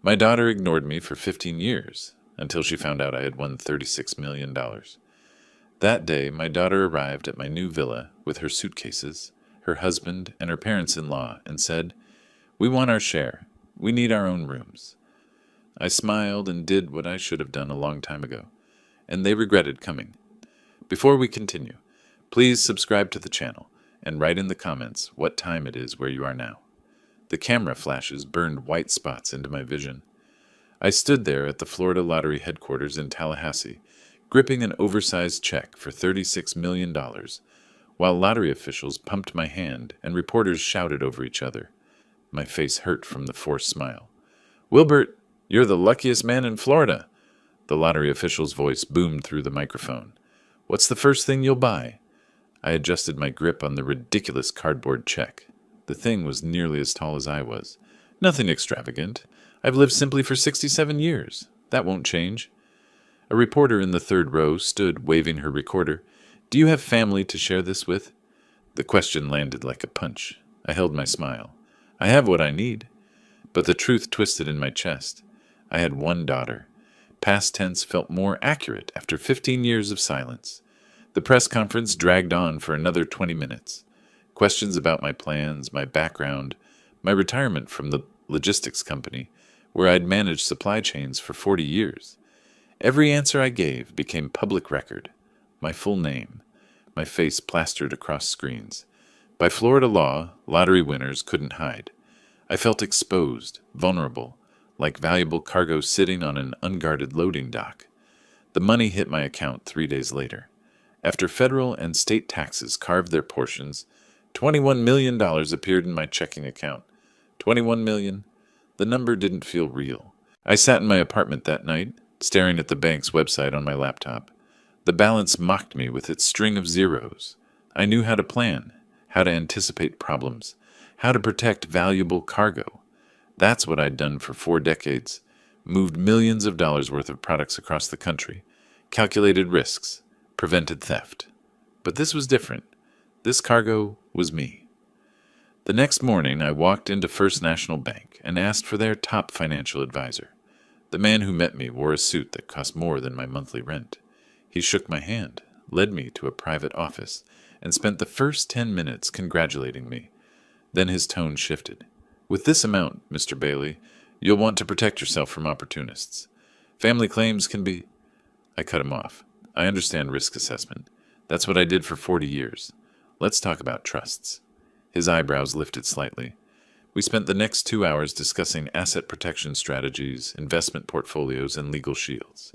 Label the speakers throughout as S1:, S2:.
S1: My daughter ignored me for 15 years, until she found out I had won $36 million. That day, my daughter arrived at my new villa with her suitcases, her husband, and her parents-in-law and said, "We want our share. We need our own rooms." I smiled and did what I should have done a long time ago, and they regretted coming. Before we continue, please subscribe to the channel and write in the comments what time it is where you are now. The camera flashes burned white spots into my vision. I stood there at the Florida Lottery headquarters in Tallahassee, gripping an oversized check for $36 million, while lottery officials pumped my hand and reporters shouted over each other. My face hurt from the forced smile. "Wilbert, you're the luckiest man in Florida," the lottery official's voice boomed through the microphone. "What's the first thing you'll buy?" I adjusted my grip on the ridiculous cardboard check. The thing was nearly as tall as I was. "Nothing extravagant. I've lived simply for 67 years. That won't change." A reporter in the third row stood, waving her recorder. "Do you have family to share this with?" The question landed like a punch. I held my smile. "I have what I need." But the truth twisted in my chest. I had one daughter. Past tense felt more accurate after 15 years of silence. The press conference dragged on for another 20 minutes. Questions about my plans, my background, my retirement from the logistics company, where I'd managed supply chains for 40 years. Every answer I gave became public record. My full name, my face plastered across screens. By Florida law, lottery winners couldn't hide. I felt exposed, vulnerable, like valuable cargo sitting on an unguarded loading dock. The money hit my account 3 days later. After federal and state taxes carved their portions, $21 million appeared in my checking account. 21 million? The number didn't feel real. I sat in my apartment that night, staring at the bank's website on my laptop. The balance mocked me with its string of zeros. I knew how to plan, how to anticipate problems, how to protect valuable cargo. That's what I'd done for 4 decades. Moved millions of dollars worth of products across the country, calculated risks, prevented theft. But this was different. This cargo was me. The next morning, I walked into First National Bank and asked for their top financial advisor. The man who met me wore a suit that cost more than my monthly rent. He shook my hand, led me to a private office, and spent the first 10 minutes congratulating me. Then his tone shifted. "With this amount, Mr. Bailey, you'll want to protect yourself from opportunists. Family claims can be—" I cut him off. "I understand risk assessment. That's what I did for 40 years. Let's talk about trusts." His eyebrows lifted slightly. We spent the next 2 hours discussing asset protection strategies, investment portfolios, and legal shields.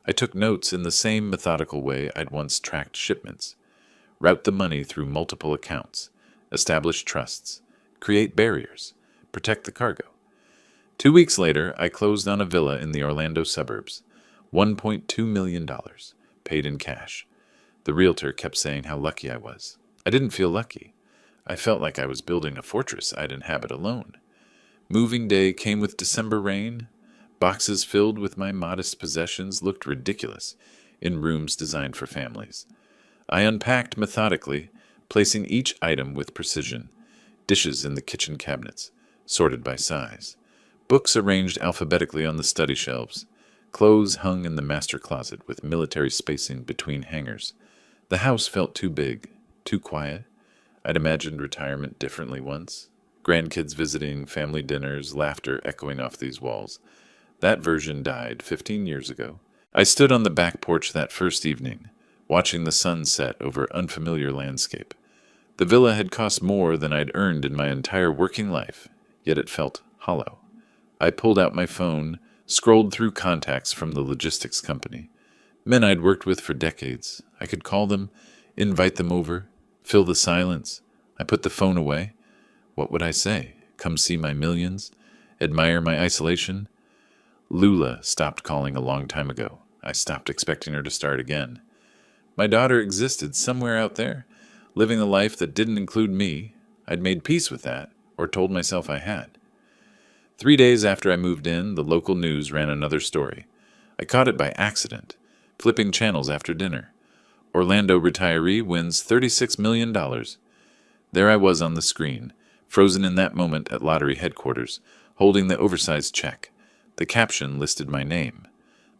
S1: I took notes in the same methodical way I'd once tracked shipments. Route the money through multiple accounts, establish trusts, create barriers, protect the cargo. 2 weeks later, I closed on a villa in the Orlando suburbs. $1.2 million, paid in cash. The realtor kept saying how lucky I was. I didn't feel lucky. I felt like I was building a fortress I'd inhabit alone. Moving day came with December rain. Boxes filled with my modest possessions looked ridiculous in rooms designed for families. I unpacked methodically, placing each item with precision. Dishes in the kitchen cabinets, sorted by size. Books arranged alphabetically on the study shelves. Clothes hung in the master closet with military spacing between hangers. The house felt too big, too quiet. I'd imagined retirement differently once. Grandkids visiting, family dinners, laughter echoing off these walls. That version died 15 years ago. I stood on the back porch that first evening, watching the sun set over unfamiliar landscape. The villa had cost more than I'd earned in my entire working life, yet it felt hollow. I pulled out my phone, scrolled through contacts from the logistics company. Men I'd worked with for decades. I could call them, invite them over, fill the silence. I put the phone away. What would I say? Come see my millions? Admire my isolation? Lula stopped calling a long time ago. I stopped expecting her to start again. My daughter existed somewhere out there, living a life that didn't include me. I'd made peace with that, or told myself I had. 3 days after I moved in, the local news ran another story. I caught it by accident, flipping channels after dinner. Orlando retiree wins $36 million. There I was on the screen, frozen in that moment at lottery headquarters, holding the oversized check. The caption listed my name.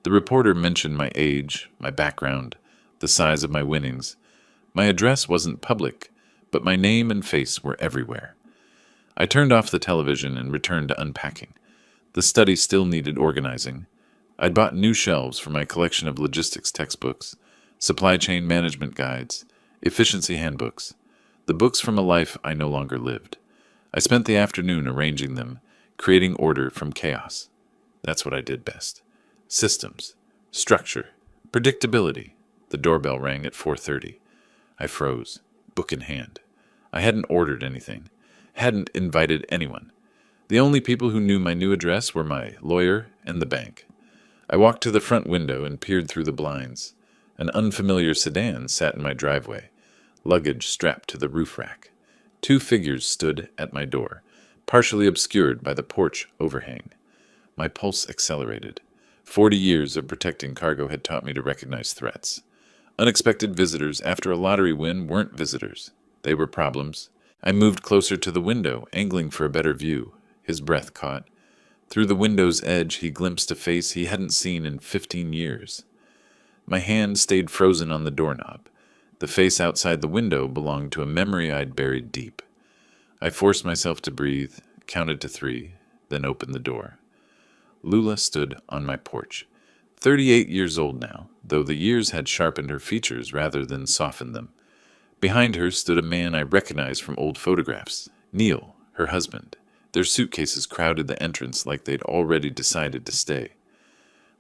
S1: The reporter mentioned my age, my background, the size of my winnings. My address wasn't public, but my name and face were everywhere. I turned off the television and returned to unpacking. The study still needed organizing. I'd bought new shelves for my collection of logistics textbooks, supply chain management guides, efficiency handbooks, the books from a life I no longer lived. I spent the afternoon arranging them, creating order from chaos. That's what I did best. Systems, structure, predictability. The doorbell rang at 4:30. I froze, book in hand. I hadn't ordered anything, hadn't invited anyone. The only people who knew my new address were my lawyer and the bank. I walked to the front window and peered through the blinds. An unfamiliar sedan sat in my driveway, luggage strapped to the roof rack. Two figures stood at my door, partially obscured by the porch overhang. My pulse accelerated. 40 years of protecting cargo had taught me to recognize threats. Unexpected visitors after a lottery win weren't visitors. They were problems. I moved closer to the window, angling for a better view. His breath caught. Through the window's edge, he glimpsed a face he hadn't seen in 15 years. My hand stayed frozen on the doorknob. The face outside the window belonged to a memory I'd buried deep. I forced myself to breathe, counted to 3, then opened the door. Lula stood on my porch. 38 years old now, though the years had sharpened her features rather than softened them. Behind her stood a man I recognized from old photographs, Neil, her husband. Their suitcases crowded the entrance like they'd already decided to stay.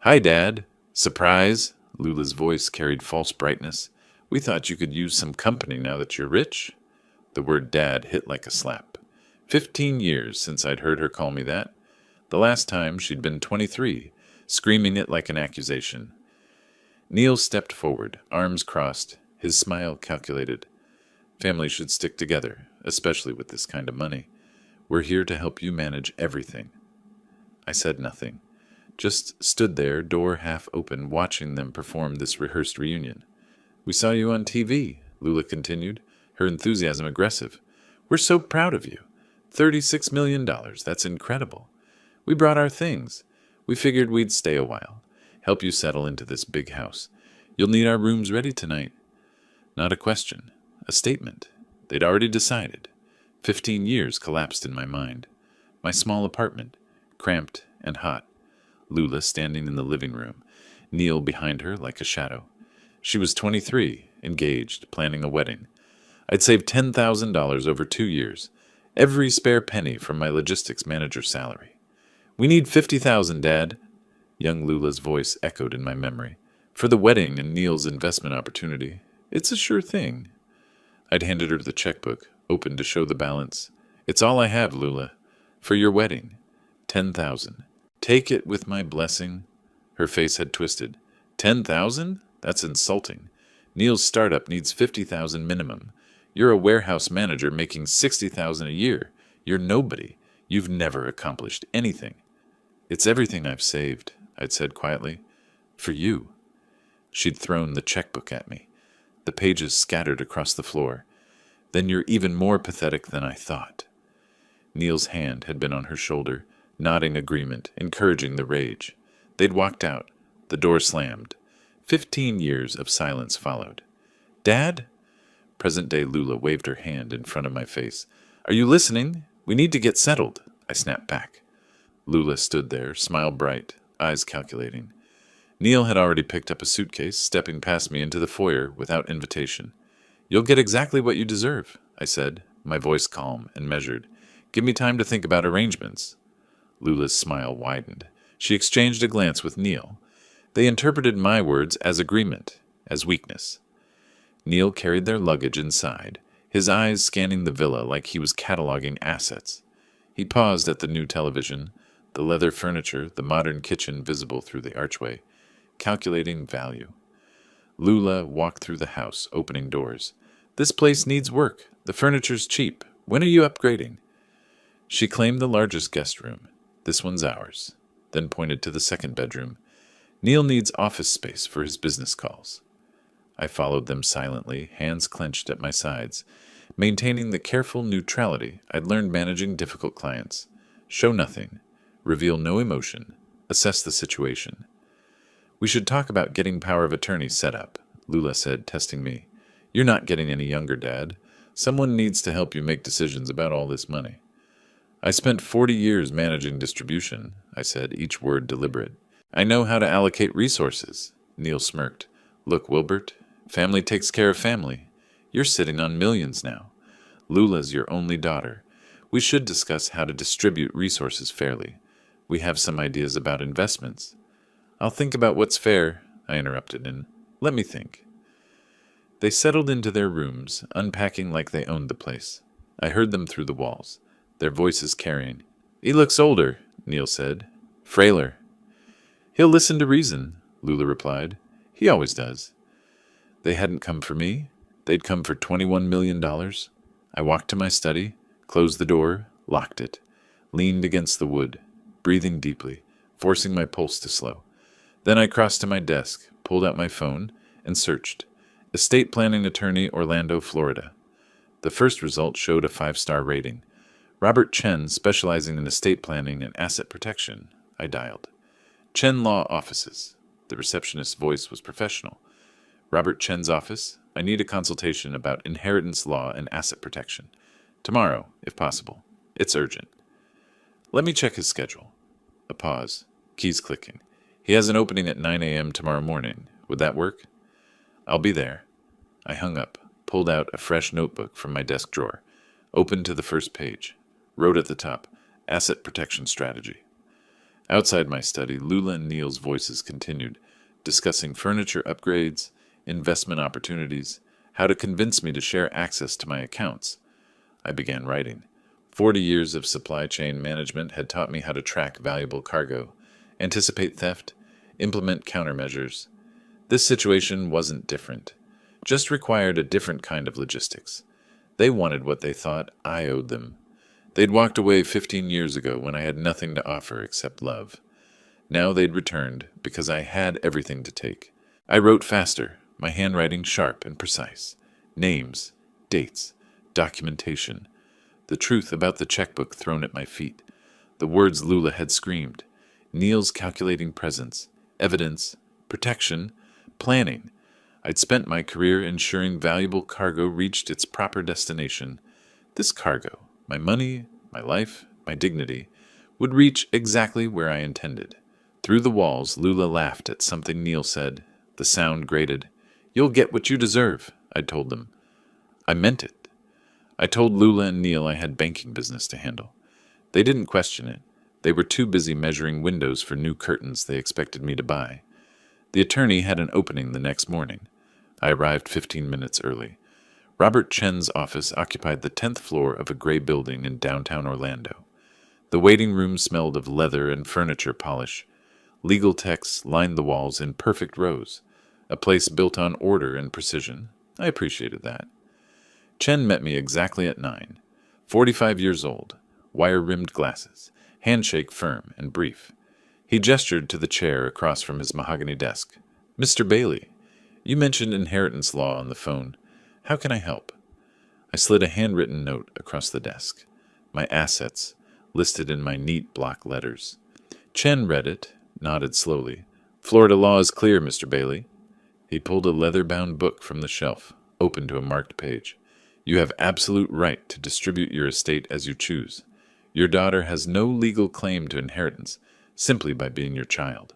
S1: "Hi, Dad." "Surprise?" Lula's voice carried false brightness. "We thought you could use some company now that you're rich." The word Dad hit like a slap. 15 years since I'd heard her call me that. The last time she'd been 23, screaming it like an accusation. Neil stepped forward, arms crossed, his smile calculated. "Families should stick together, especially with this kind of money. We're here to help you manage everything." I said nothing, just stood there, door half open, watching them perform this rehearsed reunion. "We saw you on TV," Lula continued, her enthusiasm aggressive. "We're so proud of you. $36 million, that's incredible. We brought our things. We figured we'd stay a while, help you settle into this big house. You'll need our rooms ready tonight." Not a question, a statement. They'd already decided. 15 years collapsed in my mind. My small apartment, cramped and hot. Lula standing in the living room, Neil behind her like a shadow. She was 23, engaged, planning a wedding. I'd saved $10,000 over 2 years, every spare penny from my logistics manager's salary. "We need $50,000, Dad." Young Lula's voice echoed in my memory. "For the wedding and Neil's investment opportunity. It's a sure thing." I'd handed her the checkbook, open to show the balance. "It's all I have, Lula. For your wedding. 10,000. Take it with my blessing." Her face had twisted. 10,000? That's insulting. Neil's startup needs 50,000 minimum. You're a warehouse manager making 60,000 a year. You're nobody. You've never accomplished anything. "It's everything I've saved," I'd said quietly. "For you." She'd thrown the checkbook at me. The pages scattered across the floor. "Then you're even more pathetic than I thought." Neil's hand had been on her shoulder, nodding agreement, encouraging the rage. They'd walked out. The door slammed. 15 years of silence followed. "Dad?" Present-day Lula waved her hand in front of my face. "Are you listening? We need to get settled." I snapped back. Lula stood there, smile bright, eyes calculating. Neil had already picked up a suitcase, stepping past me into the foyer without invitation. "You'll get exactly what you deserve," I said, my voice calm and measured. "Give me time to think about arrangements." Lula's smile widened. She exchanged a glance with Neil. They interpreted my words as agreement, as weakness. Neil carried their luggage inside, his eyes scanning the villa like he was cataloging assets. He paused at the new television, the leather furniture, the modern kitchen visible through the archway, calculating value. Lula walked through the house, opening doors. "This place needs work. The furniture's cheap. When are you upgrading?" She claimed the largest guest room. "This one's ours," then pointed to the second bedroom. "Neil needs office space for his business calls." I followed them silently, hands clenched at my sides, maintaining the careful neutrality I'd learned managing difficult clients. Show nothing, reveal no emotion, assess the situation. We should talk about getting power of attorney set up, Lula said, testing me. You're not getting any younger, Dad. Someone needs to help you make decisions about all this money. I spent 40 years managing distribution, I said, each word deliberate. I know how to allocate resources, Neil smirked. Look, Wilbert, family takes care of family. You're sitting on millions now. Lula's your only daughter. We should discuss how to distribute resources fairly. We have some ideas about investments. I'll think about what's fair, I interrupted, and let me think. They settled into their rooms, unpacking like they owned the place. I heard them through the walls, their voices carrying. He looks older, Neil said. Frailer. He'll listen to reason, Lula replied. He always does. They hadn't come for me. They'd come for $21 million. I walked to my study, closed the door, locked it, leaned against the wood, breathing deeply, forcing my pulse to slow. Then I crossed to my desk, pulled out my phone, and searched. Estate planning attorney, Orlando, Florida. The first result showed a 5-star rating. Robert Chen, specializing in estate planning and asset protection. I dialed. Chen Law Offices. The receptionist's voice was professional. Robert Chen's office. I need a consultation about inheritance law and asset protection. Tomorrow, if possible. It's urgent. Let me check his schedule. A pause. Keys clicking. He has an opening at 9 a.m. tomorrow morning. Would that work? I'll be there. I hung up, pulled out a fresh notebook from my desk drawer, opened to the first page, wrote at the top, Asset Protection Strategy. Outside my study, Lula and Neil's voices continued, discussing furniture upgrades, investment opportunities, how to convince me to share access to my accounts. I began writing. 40 years of supply chain management had taught me how to track valuable cargo, anticipate theft, implement countermeasures. This situation wasn't different, just required a different kind of logistics. They wanted what they thought I owed them. They'd walked away 15 years ago when I had nothing to offer except love. Now they'd returned because I had everything to take. I wrote faster, my handwriting sharp and precise. Names, dates, documentation. The truth about the checkbook thrown at my feet. The words Lula had screamed. Neil's calculating presence. Evidence. Protection. Planning. I'd spent my career ensuring valuable cargo reached its proper destination. This cargo, my money, my life, my dignity, would reach exactly where I intended. Through the walls, Lula laughed at something Neil said. The sound grated. You'll get what you deserve, I'd told them. I meant it. I told Lula and Neil I had banking business to handle. They didn't question it. They were too busy measuring windows for new curtains they expected me to buy. The attorney had an opening the next morning. I arrived 15 minutes early. Robert Chen's office occupied the 10th floor of a gray building in downtown Orlando. The waiting room smelled of leather and furniture polish. Legal texts lined the walls in perfect rows, a place built on order and precision. I appreciated that. Chen met me exactly at 9. 45 years old, wire-rimmed glasses, handshake firm and brief. He gestured to the chair across from his mahogany desk. Mr. Bailey, you mentioned inheritance law on the phone. How can I help? I slid a handwritten note across the desk. My assets, listed in my neat block letters. Chen read it, nodded slowly. Florida law is clear, Mr. Bailey. He pulled a leather-bound book from the shelf, open to a marked page. You have absolute right to distribute your estate as you choose. Your daughter has no legal claim to inheritance, simply by being your child.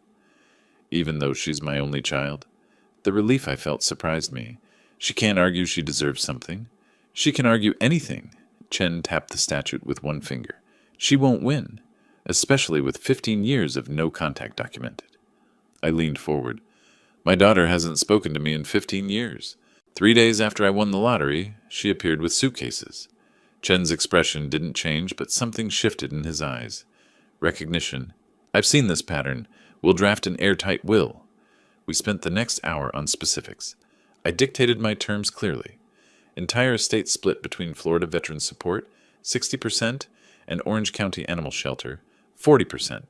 S1: Even though she's my only child, the relief I felt surprised me. She can't argue she deserves something. She can argue anything. Chen tapped the statute with one finger. She won't win, especially with 15 years of no contact documented. I leaned forward. My daughter hasn't spoken to me in 15 years. 3 days after I won the lottery, she appeared with suitcases. Chen's expression didn't change, but something shifted in his eyes. Recognition. I've seen this pattern. We'll draft an airtight will. We spent the next hour on specifics. I dictated my terms clearly. Entire estate split between Florida Veterans Support, 60%, and Orange County Animal Shelter, 40%.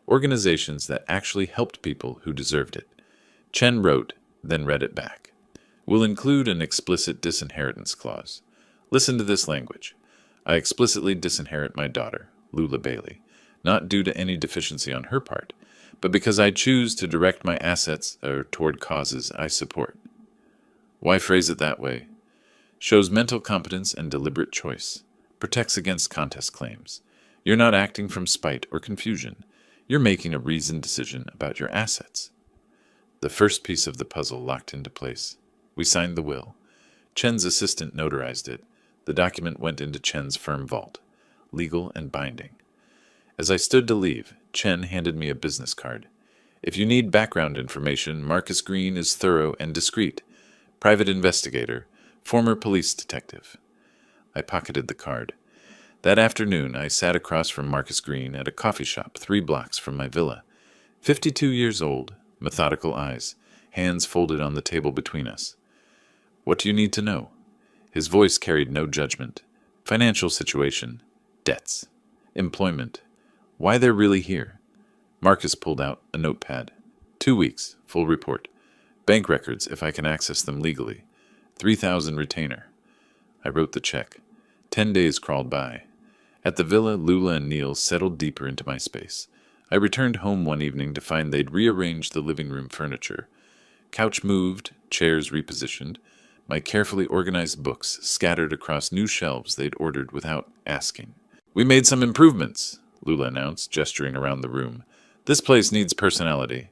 S1: Organizations that actually helped people who deserved it. Chen wrote, then read it back. We'll include an explicit disinheritance clause. Listen to this language. I explicitly disinherit my daughter, Lula Bailey, not due to any deficiency on her part, but because I choose to direct my assets toward causes I support. Why phrase it that way? Shows mental competence and deliberate choice. Protects against contest claims. You're not acting from spite or confusion. You're making a reasoned decision about your assets. The first piece of the puzzle locked into place. We signed the will. Chen's assistant notarized it. The document went into Chen's firm vault, legal and binding. As I stood to leave, Chen handed me a business card. If you need background information, Marcus Green is thorough and discreet. Private investigator, former police detective. I pocketed the card. That afternoon, I sat across from Marcus Green at a coffee shop 3 blocks from my villa. 52 years old, methodical eyes, hands folded on the table between us. What do you need to know? His voice carried no judgment. Financial situation, debts, employment, why they're really here. Marcus pulled out a notepad. 2 weeks, full report. Bank records if I can access them legally. 3,000 retainer. I wrote the check. 10 days crawled by. At the villa, Lula and Neil settled deeper into my space. I returned home one evening to find they'd rearranged the living room furniture. Couch moved, chairs repositioned, my carefully organized books scattered across new shelves they'd ordered without asking. We made some improvements, Lula announced, gesturing around the room. This place needs personality.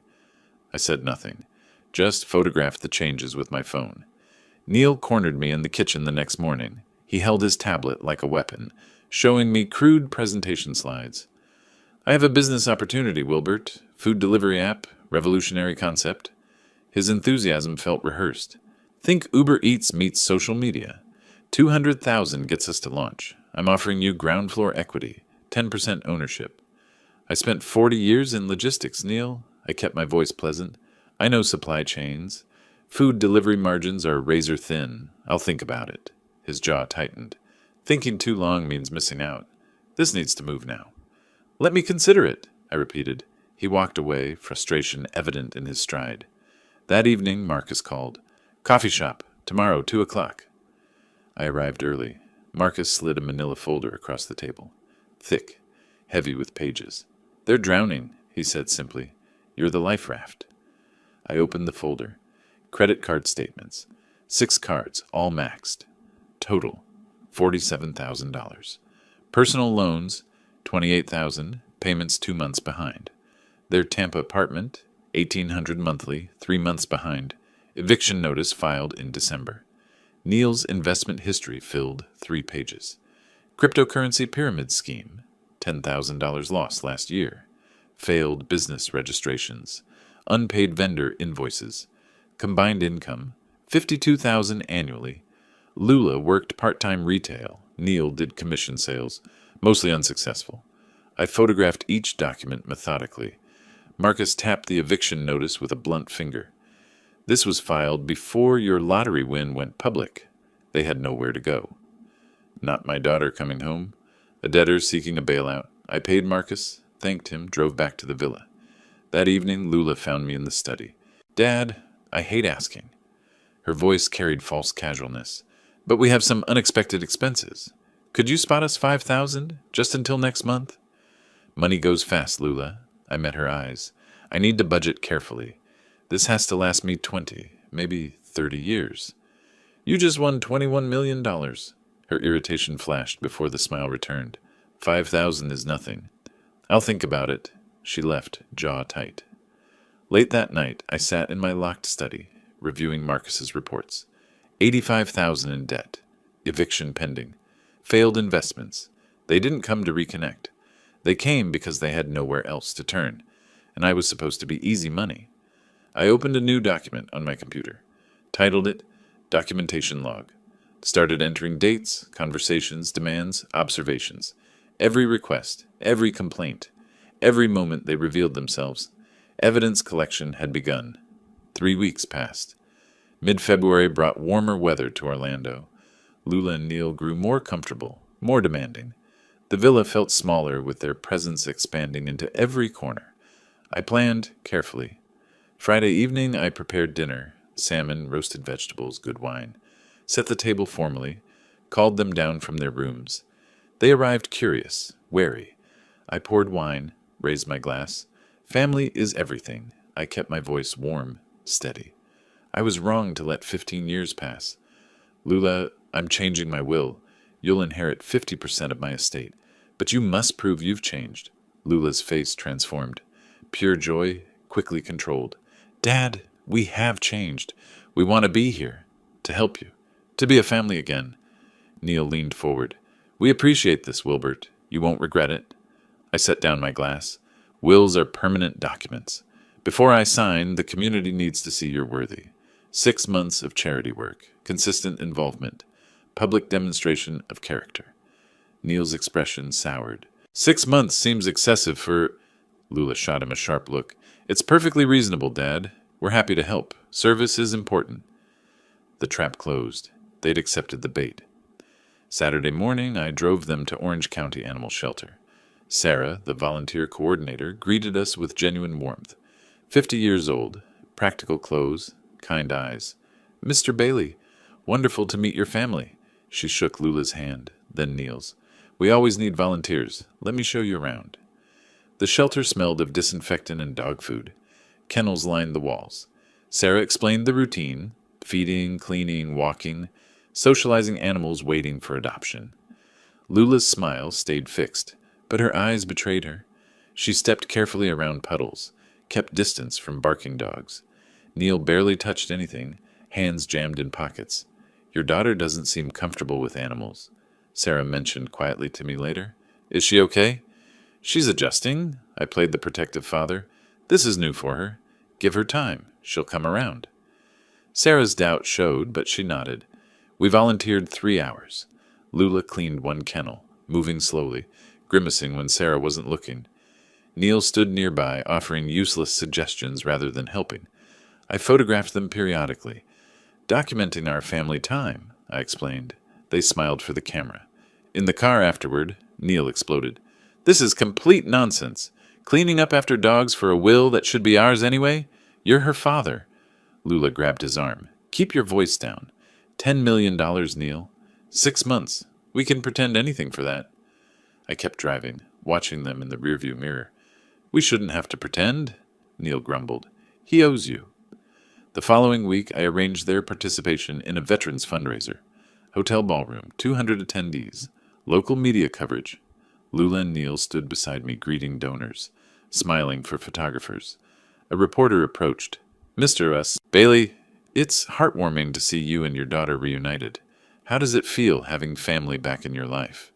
S1: I said nothing, just photographed the changes with my phone. Neil cornered me in the kitchen the next morning. He held his tablet like a weapon, showing me crude presentation slides. I have a business opportunity, Wilbert. Food delivery app, revolutionary concept. His enthusiasm felt rehearsed. Think Uber Eats meets social media. 200,000 gets us to launch. I'm offering you ground floor equity, 10% ownership. I spent 40 years in logistics, Neil. I kept my voice pleasant. I know supply chains. Food delivery margins are razor thin. I'll think about it. His jaw tightened. Thinking too long means missing out. This needs to move now. Let me consider it, I repeated. He walked away, frustration evident in his stride. That evening, Marcus called. Coffee shop, tomorrow, 2 o'clock. I arrived early. Marcus slid a manila folder across the table. Thick, heavy with pages. They're drowning, he said simply. You're the life raft. I opened the folder. Credit card statements. 6 cards, all maxed. Total, $47,000. Personal loans, $28,000, payments 2 months behind. Their Tampa apartment, $1,800 monthly, 3 months behind. Eviction notice filed in December. Neil's investment history filled 3 pages. Cryptocurrency pyramid scheme, $10,000 lost last year. Failed business registrations. Unpaid vendor invoices. Combined income, $52,000 annually. Lula worked part-time retail. Neil did commission sales, mostly unsuccessful. I photographed each document methodically. Marcus tapped the eviction notice with a blunt finger. This was filed before your lottery win went public. They had nowhere to go. Not my daughter coming home. A debtor seeking a bailout. I paid Marcus, thanked him, drove back to the villa. That evening, Lula found me in the study. Dad, I hate asking. Her voice carried false casualness. But we have some unexpected expenses. Could you spot us 5,000 just until next month? Money goes fast, Lula. I met her eyes. I need to budget carefully. This has to last me 20, maybe 30 years. You just won $21 million. Her irritation flashed before the smile returned. 5,000 is nothing. I'll think about it. She left, jaw tight. Late that night, I sat in my locked study, reviewing Marcus's reports. 85,000 in debt. Eviction pending. Failed investments. They didn't come to reconnect. They came because they had nowhere else to turn, and I was supposed to be easy money. I opened a new document on my computer, titled it Documentation Log. Started entering dates, conversations, demands, observations. Every request, every complaint, every moment they revealed themselves. Evidence collection had begun. 3 weeks passed. Mid-February brought warmer weather to Orlando. Lula and Neil grew more comfortable, more demanding. The villa felt smaller with their presence expanding into every corner. I planned carefully. Friday evening, I prepared dinner, salmon, roasted vegetables, good wine. Set the table formally, called them down from their rooms. They arrived curious, wary. I poured wine, raised my glass, Family is everything. I kept my voice warm, steady. I was wrong to let 15 years pass. Lula, I'm changing my will. You'll inherit 50% of my estate. But you must prove you've changed. Lula's face transformed. Pure joy, quickly controlled. Dad, we have changed. We want to be here. To help you. To be a family again. Neil leaned forward. We appreciate this, Wilbert. You won't regret it. I set down my glass. Wills are permanent documents. Before I sign, the community needs to see you're worthy. 6 months of charity work, consistent involvement, public demonstration of character. Neil's expression soured. 6 months seems excessive for... Lula shot him a sharp look. It's perfectly reasonable, Dad. We're happy to help. Service is important. The trap closed. They'd accepted the bait. Saturday morning, I drove them to Orange County Animal Shelter. Sarah, the volunteer coordinator, greeted us with genuine warmth. 50 years old, practical clothes, kind eyes. Mr. Bailey, wonderful to meet your family. She shook Lula's hand, then Neil's. We always need volunteers. Let me show you around. The shelter smelled of disinfectant and dog food. Kennels lined the walls. Sarah explained the routine, feeding, cleaning, walking, socializing animals waiting for adoption. Lula's smile stayed fixed, but her eyes betrayed her. She stepped carefully around puddles, kept distance from barking dogs. Neil barely touched anything, hands jammed in pockets. Your daughter doesn't seem comfortable with animals, Sarah mentioned quietly to me later. Is she okay? She's adjusting. I played the protective father. This is new for her. Give her time. She'll come around. Sarah's doubt showed, but she nodded. We volunteered 3 hours. Lula cleaned one kennel, moving slowly, grimacing when Sarah wasn't looking. Neil stood nearby, offering useless suggestions rather than helping. I photographed them periodically. Documenting our family time, I explained. They smiled for the camera. In the car afterward, Neil exploded. This is complete nonsense. Cleaning up after dogs for a will that should be ours anyway? You're her father. Lula grabbed his arm. Keep your voice down. $10 million, Neil. 6 months. We can pretend anything for that. I kept driving, watching them in the rearview mirror. We shouldn't have to pretend, Neil grumbled. He owes you. The following week, I arranged their participation in a veterans fundraiser. Hotel ballroom, 200 attendees, local media coverage. Lula and Neil stood beside me greeting donors, smiling for photographers. A reporter approached. Mr. S. Bailey, it's heartwarming to see you and your daughter reunited. How does it feel having family back in your life?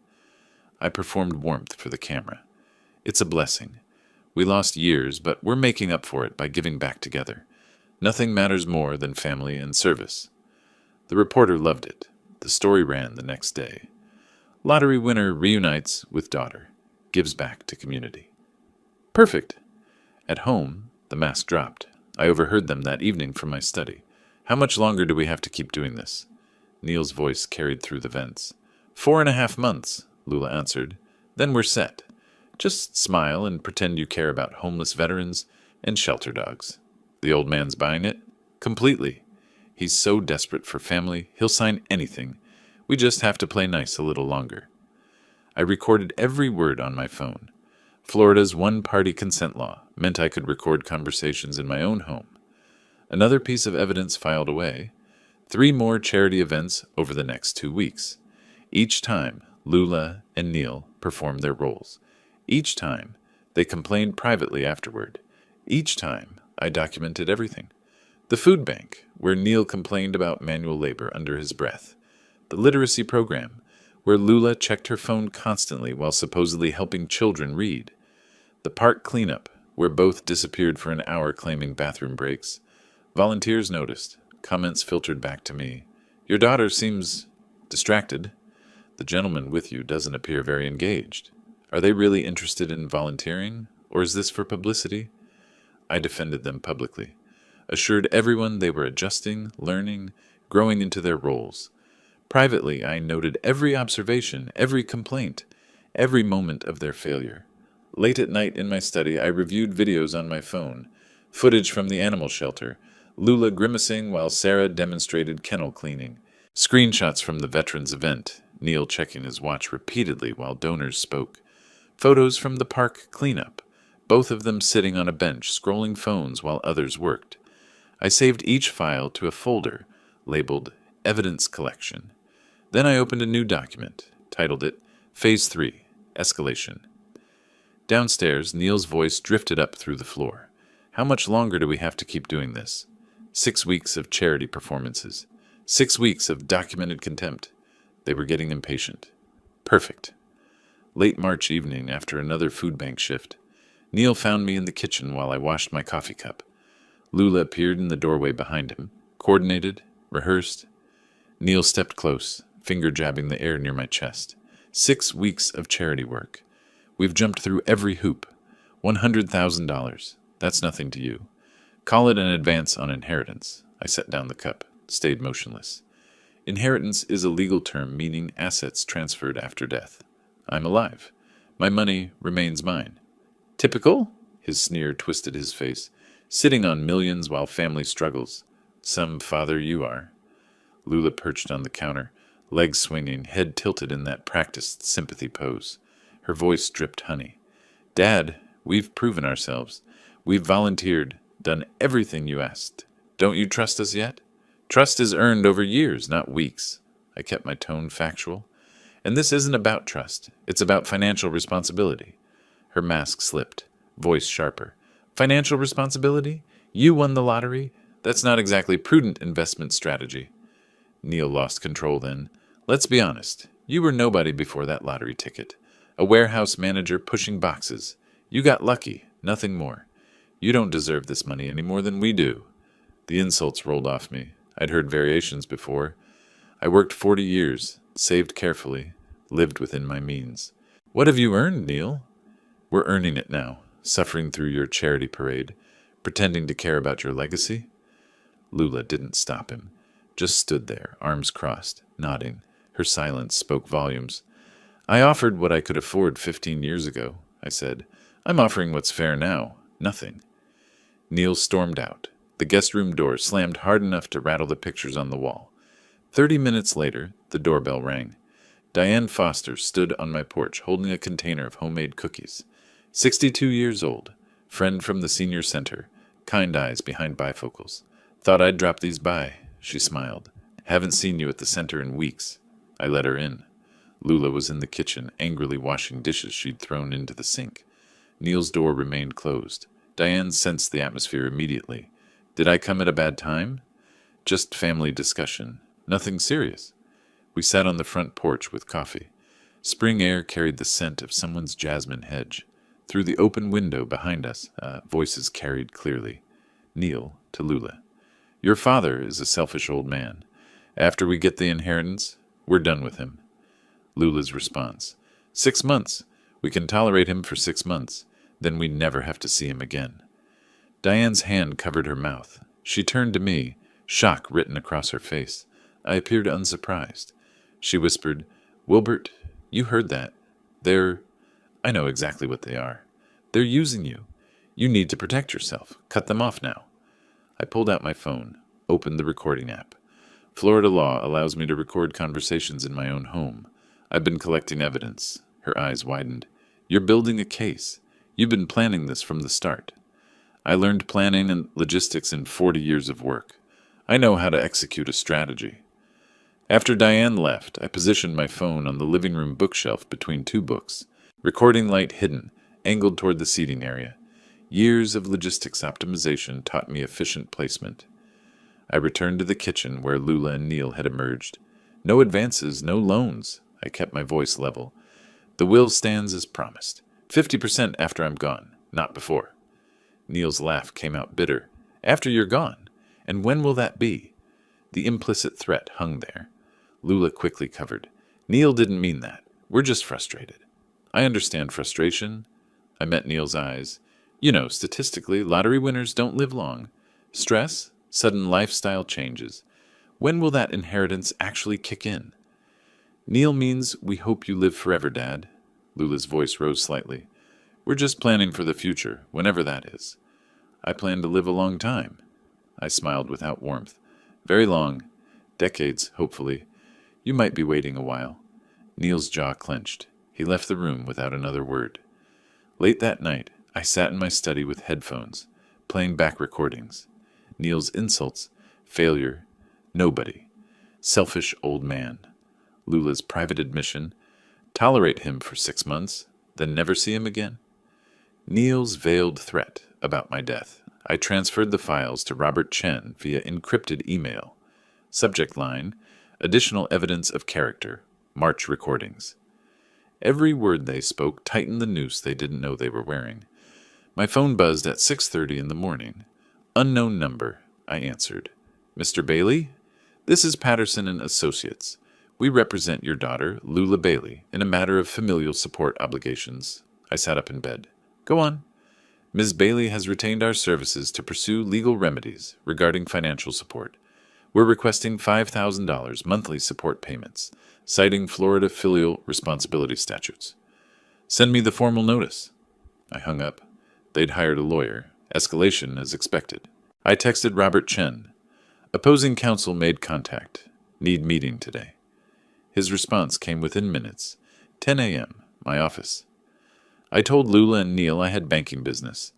S1: I performed warmth for the camera. It's a blessing. We lost years, but we're making up for it by giving back together. Nothing matters more than family and service. The reporter loved it. The story ran the next day. Lottery winner reunites with daughter. Gives back to community. Perfect. At home, the mask dropped. I overheard them that evening from my study. How much longer do we have to keep doing this? Neil's voice carried through the vents. 4.5 months, Lula answered. Then we're set. Just smile and pretend you care about homeless veterans and shelter dogs. The old man's buying it? Completely. He's so desperate for family, he'll sign anything. We just have to play nice a little longer. I recorded every word on my phone. Florida's one-party consent law meant I could record conversations in my own home. Another piece of evidence filed away. 3 more charity events over the next 2 weeks. Each time, Lula and Neil performed their roles. Each time, they complained privately afterward. Each time, I documented everything. The food bank, where Neil complained about manual labor under his breath. The literacy program, where Lula checked her phone constantly while supposedly helping children read. The park cleanup, where both disappeared for an hour claiming bathroom breaks. Volunteers noticed. Comments filtered back to me. Your daughter seems distracted. The gentleman with you doesn't appear very engaged. Are they really interested in volunteering, or is this for publicity? I defended them publicly, assured everyone they were adjusting, learning, growing into their roles. Privately, I noted every observation, every complaint, every moment of their failure. Late at night in my study, I reviewed videos on my phone, footage from the animal shelter, Lula grimacing while Sarah demonstrated kennel cleaning, screenshots from the veterans event, Neil checking his watch repeatedly while donors spoke, photos from the park cleanup, both of them sitting on a bench scrolling phones while others worked. I saved each file to a folder labeled Evidence Collection. Then I opened a new document, titled it Phase 3, Escalation. Downstairs, Neil's voice drifted up through the floor. How much longer do we have to keep doing this? 6 weeks of charity performances. 6 weeks of documented contempt. They were getting impatient. Perfect. Late March evening, after another food bank shift, Neil found me in the kitchen while I washed my coffee cup. Lula appeared in the doorway behind him, coordinated, rehearsed. Neil stepped close, finger jabbing the air near my chest. 6 weeks of charity work. We've jumped through every hoop. $100,000. That's nothing to you. Call it an advance on inheritance. I set down the cup, stayed motionless. Inheritance is a legal term meaning assets transferred after death. I'm alive. My money remains mine. Typical? His sneer twisted his face. Sitting on millions while family struggles. Some father you are. Lula perched on the counter, legs swinging, head tilted in that practiced sympathy pose. Her voice dripped honey. Dad, we've proven ourselves. We've volunteered, done everything you asked. Don't you trust us yet? Trust is earned over years, not weeks. I kept my tone factual. And this isn't about trust. It's about financial responsibility. Her mask slipped, voice sharper. Financial responsibility? You won the lottery? That's not exactly prudent investment strategy. Neil lost control then. Let's be honest. You were nobody before that lottery ticket. A warehouse manager pushing boxes. You got lucky, nothing more. You don't deserve this money any more than we do. The insults rolled off me. I'd heard variations before. I worked 40 years, saved carefully, lived within my means. What have you earned, Neil? We're earning it now, suffering through your charity parade, pretending to care about your legacy. Lula didn't stop him, just stood there, arms crossed, nodding. Her silence spoke volumes. I offered what I could afford 15 years ago, I said. I'm offering what's fair now. Nothing. Neil stormed out. The guest room door slammed hard enough to rattle the pictures on the wall. 30 minutes later, the doorbell rang. Diane Foster stood on my porch holding a container of homemade cookies. 62 years old, friend from the senior center, kind eyes behind bifocals. Thought I'd drop these by, she smiled. Haven't seen you at the center in weeks. I let her in. Lula was in the kitchen, angrily washing dishes she'd thrown into the sink. Neil's door remained closed. Diane sensed the atmosphere immediately. Did I come at a bad time? Just family discussion. Nothing serious. We sat on the front porch with coffee. Spring air carried the scent of someone's jasmine hedge. Through the open window behind us, voices carried clearly. Neil to Lula. Your father is a selfish old man. After we get the inheritance, we're done with him. Lula's response. 6 months. We can tolerate him for 6 months. Then we never have to see him again. Diane's hand covered her mouth. She turned to me, shock written across her face. I appeared unsurprised. She whispered, Wilbert, you heard that. I know exactly what they are. They're using you. You need to protect yourself. Cut them off now. I pulled out my phone, opened the recording app. Florida law allows me to record conversations in my own home. I've been collecting evidence. Her eyes widened. You're building a case. You've been planning this from the start. I learned planning and logistics in 40 years of work. I know how to execute a strategy. After Diane left, I positioned my phone on the living room bookshelf between 2 books, recording light hidden, angled toward the seating area. Years of logistics optimization taught me efficient placement. I returned to the kitchen where Lula and Neil had emerged. No advances, no loans. I kept my voice level. The will stands as promised. 50% after I'm gone, not before. Neil's laugh came out bitter. After you're gone? And when will that be? The implicit threat hung there. Lula quickly covered. Neil didn't mean that. We're just frustrated. I understand frustration. I met Neil's eyes. You know, statistically, lottery winners don't live long. Stress, sudden lifestyle changes. When will that inheritance actually kick in? Neil means we hope you live forever, Dad. Lula's voice rose slightly. We're just planning for the future, whenever that is. I plan to live a long time. I smiled without warmth. Very long. Decades, hopefully. You might be waiting a while. Neil's jaw clenched. He left the room without another word. Late that night, I sat in my study with headphones, playing back recordings. Neil's insults, failure, nobody, selfish old man. Lula's private admission, tolerate him for 6 months, then never see him again. Neil's veiled threat about my death. I transferred the files to Robert Chen via encrypted email. Subject line, additional evidence of character, March recordings. Every word they spoke tightened the noose they didn't know they were wearing. My phone buzzed at 6:30 in the morning. Unknown number, I answered. Mr. Bailey? This is Patterson and Associates. We represent your daughter, Lula Bailey, in a matter of familial support obligations. I sat up in bed. Go on. Ms. Bailey has retained our services to pursue legal remedies regarding financial support. We're requesting $5,000 monthly support payments, citing Florida filial responsibility statutes. Send me the formal notice. I hung up. They'd hired a lawyer. Escalation as expected. I texted Robert Chen. Opposing counsel made contact. Need meeting today. His response came within minutes. 10 a.m., my office. I told Lula and Neil I had banking business.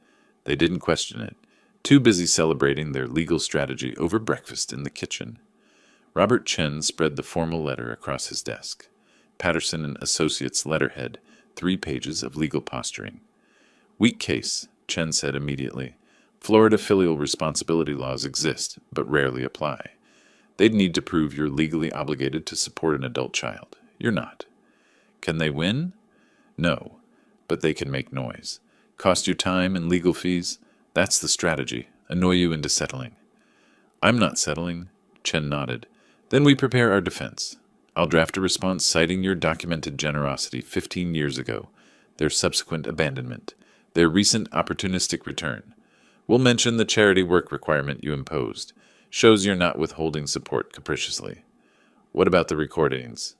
S1: They didn't question it, too busy celebrating their legal strategy over breakfast in the kitchen. Robert Chen spread the formal letter across his desk. Patterson and Associates letterhead, 3 pages of legal posturing. Weak case, Chen said immediately. Florida filial responsibility laws exist, but rarely apply. They'd need to prove you're legally obligated to support an adult child. You're not. Can they win? No. But they can make noise. Cost you time and legal fees? That's the strategy. Annoy you into settling. I'm not settling. Chen nodded. Then we prepare our defense. I'll draft a response citing your documented generosity 15 years ago, their subsequent abandonment, their recent opportunistic return. We'll mention the charity work requirement you imposed. Shows you're not withholding support capriciously. What about the recordings?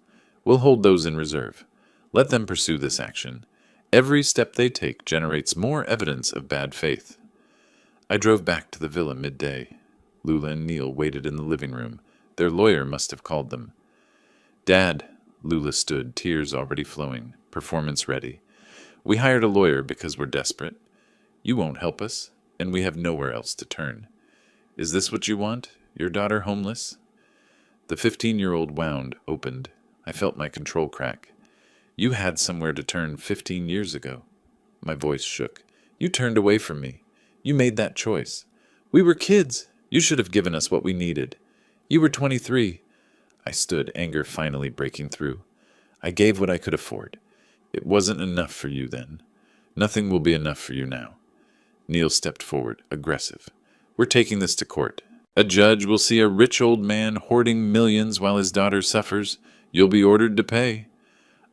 S1: We'll hold those in reserve. Let them pursue this action. Every step they take generates more evidence of bad faith. I drove back to the villa midday. Lula and Neil waited in the living room. Their lawyer must have called them. Dad, Lula stood, tears already flowing, performance ready. We hired a lawyer because we're desperate. You won't help us, and we have nowhere else to turn. Is this what you want? Your daughter homeless? The 15-year-old wound opened. I felt my control crack. You had somewhere to turn 15 years ago. My voice shook. You turned away from me. You made that choice. We were kids. You should have given us what we needed. You were 23. I stood, anger finally breaking through. I gave what I could afford. It wasn't enough for you then. Nothing will be enough for you now. Neil stepped forward, aggressive. We're taking this to court. A judge will see a rich old man hoarding millions while his daughter suffers. You'll be ordered to pay.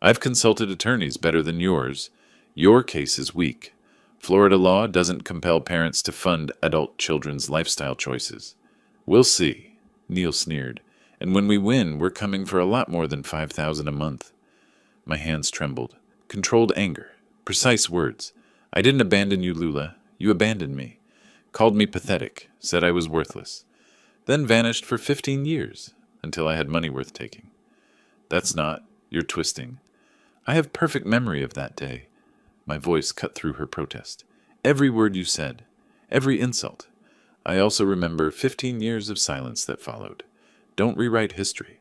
S1: I've consulted attorneys better than yours. Your case is weak. Florida law doesn't compel parents to fund adult children's lifestyle choices. We'll see, Neil sneered. And when we win, we're coming for a lot more than $5,000 a month. My hands trembled. Controlled anger. Precise words. I didn't abandon you, Lula. You abandoned me. Called me pathetic. Said I was worthless. Then vanished for 15 years, until I had money worth taking. That's not. You're twisting. I have perfect memory of that day. My voice cut through her protest. Every word you said. Every insult. I also remember 15 years of silence that followed. Don't rewrite history.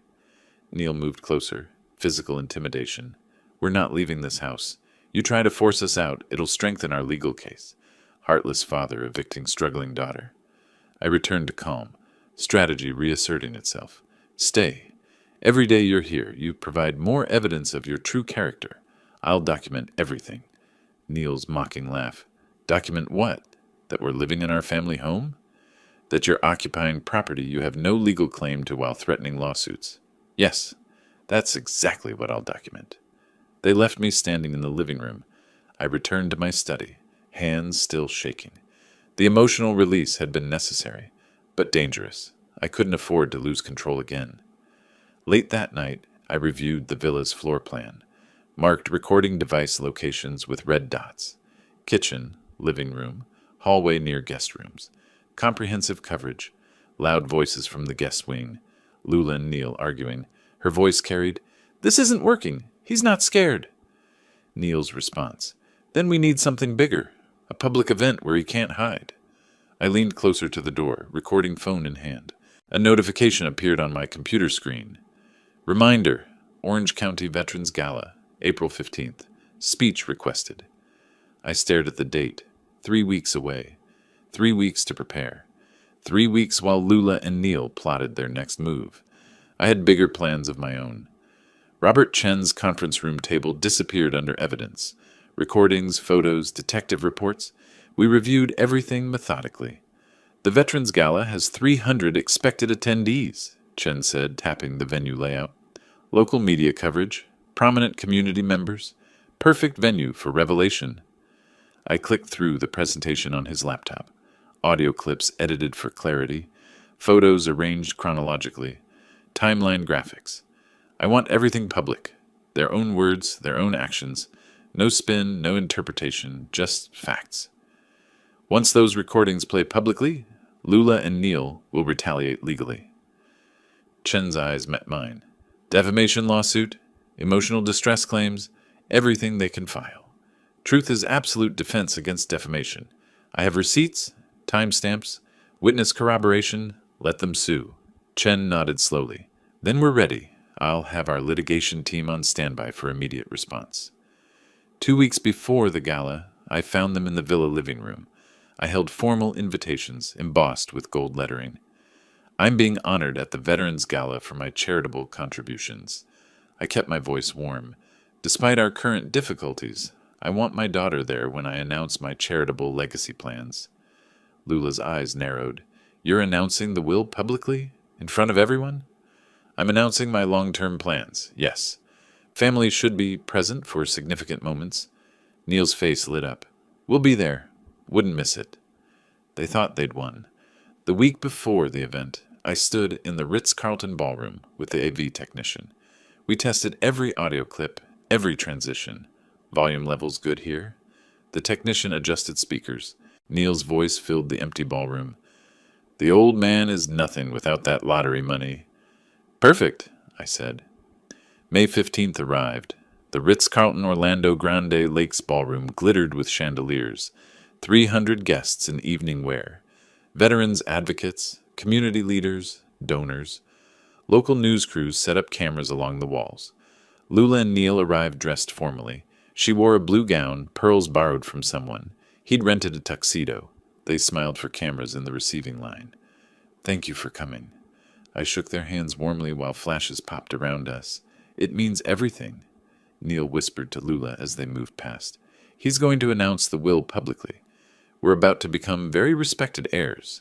S1: Neil moved closer. Physical intimidation. We're not leaving this house. You try to force us out, it'll strengthen our legal case. Heartless father evicting struggling daughter. I returned to calm. Strategy reasserting itself. Stay. Every day you're here, you provide more evidence of your true character. I'll document everything. Neil's mocking laugh. Document what? That we're living in our family home? That you're occupying property you have no legal claim to while threatening lawsuits. Yes, that's exactly what I'll document. They left me standing in the living room. I returned to my study, hands still shaking. The emotional release had been necessary, but dangerous. I couldn't afford to lose control again. Late that night, I reviewed the villa's floor plan, marked recording device locations with red dots. Kitchen, living room, hallway near guest rooms. Comprehensive coverage. Loud voices from the guest wing. Lula and Neil arguing. Her voice carried, "This isn't working. He's not scared." Neil's response. "Then we need something bigger. A public event where he can't hide. I leaned closer to the door, recording phone in hand. A notification appeared on my computer screen. Reminder, Orange County Veterans Gala, April 15th. Speech requested. I stared at the date. 3 weeks away. 3 weeks to prepare. 3 weeks while Lula and Neil plotted their next move. I had bigger plans of my own. Robert Chen's conference room table disappeared under evidence. Recordings, photos, detective reports. We reviewed everything methodically. The Veterans Gala has 300 expected attendees, Chen said, tapping the venue layout. Local media coverage, prominent community members, perfect venue for revelation. I clicked through the presentation on his laptop. Audio clips edited for clarity, photos arranged chronologically, timeline graphics. I want everything public. Their own words, their own actions. No spin, no interpretation, just facts. Once those recordings play publicly, Lula and Neil will retaliate legally. Chen's eyes met mine. Defamation lawsuit, emotional distress claims, everything they can file. Truth is absolute defense against defamation. I have receipts, timestamps, witness corroboration, let them sue. Chen nodded slowly. Then we're ready. I'll have our litigation team on standby for immediate response. 2 weeks before the gala, I found them in the villa living room. I held formal invitations embossed with gold lettering. I'm being honored at the Veterans Gala for my charitable contributions. I kept my voice warm. Despite our current difficulties, I want my daughter there when I announce my charitable legacy plans. Lula's eyes narrowed. You're announcing the will publicly? In front of everyone? I'm announcing my long-term plans, yes. Families should be present for significant moments. Neil's face lit up. We'll be there. Wouldn't miss it. They thought they'd won. The week before the event, I stood in the Ritz-Carlton ballroom with the AV technician. We tested every audio clip, every transition. Volume levels good here. The technician adjusted speakers. Neil's voice filled the empty ballroom. The old man is nothing without that lottery money. Perfect, I said. May 15th arrived. The Ritz-Carlton Orlando Grande Lakes ballroom glittered with chandeliers. 300 guests in evening wear. Veterans advocates, community leaders, donors. Local news crews set up cameras along the walls. Lula and Neil arrived dressed formally. She wore a blue gown, pearls borrowed from someone. He'd rented a tuxedo. They smiled for cameras in the receiving line. Thank you for coming. I shook their hands warmly while flashes popped around us. It means everything, Neil whispered to Lula as they moved past. He's going to announce the will publicly. We're about to become very respected heirs.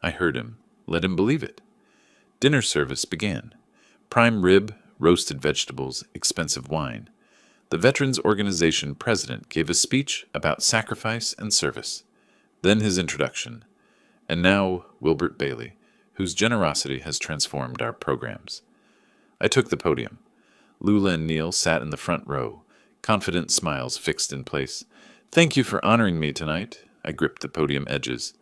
S1: I heard him. Let him believe it. Dinner service began. Prime rib, roasted vegetables, expensive wine. The Veterans Organization president gave a speech about sacrifice and service. Then his introduction. And now Wilbert Bailey, whose generosity has transformed our programs. I took the podium. Lula and Neil sat in the front row, confident smiles fixed in place. Thank you for honoring me tonight. I gripped the podium edges.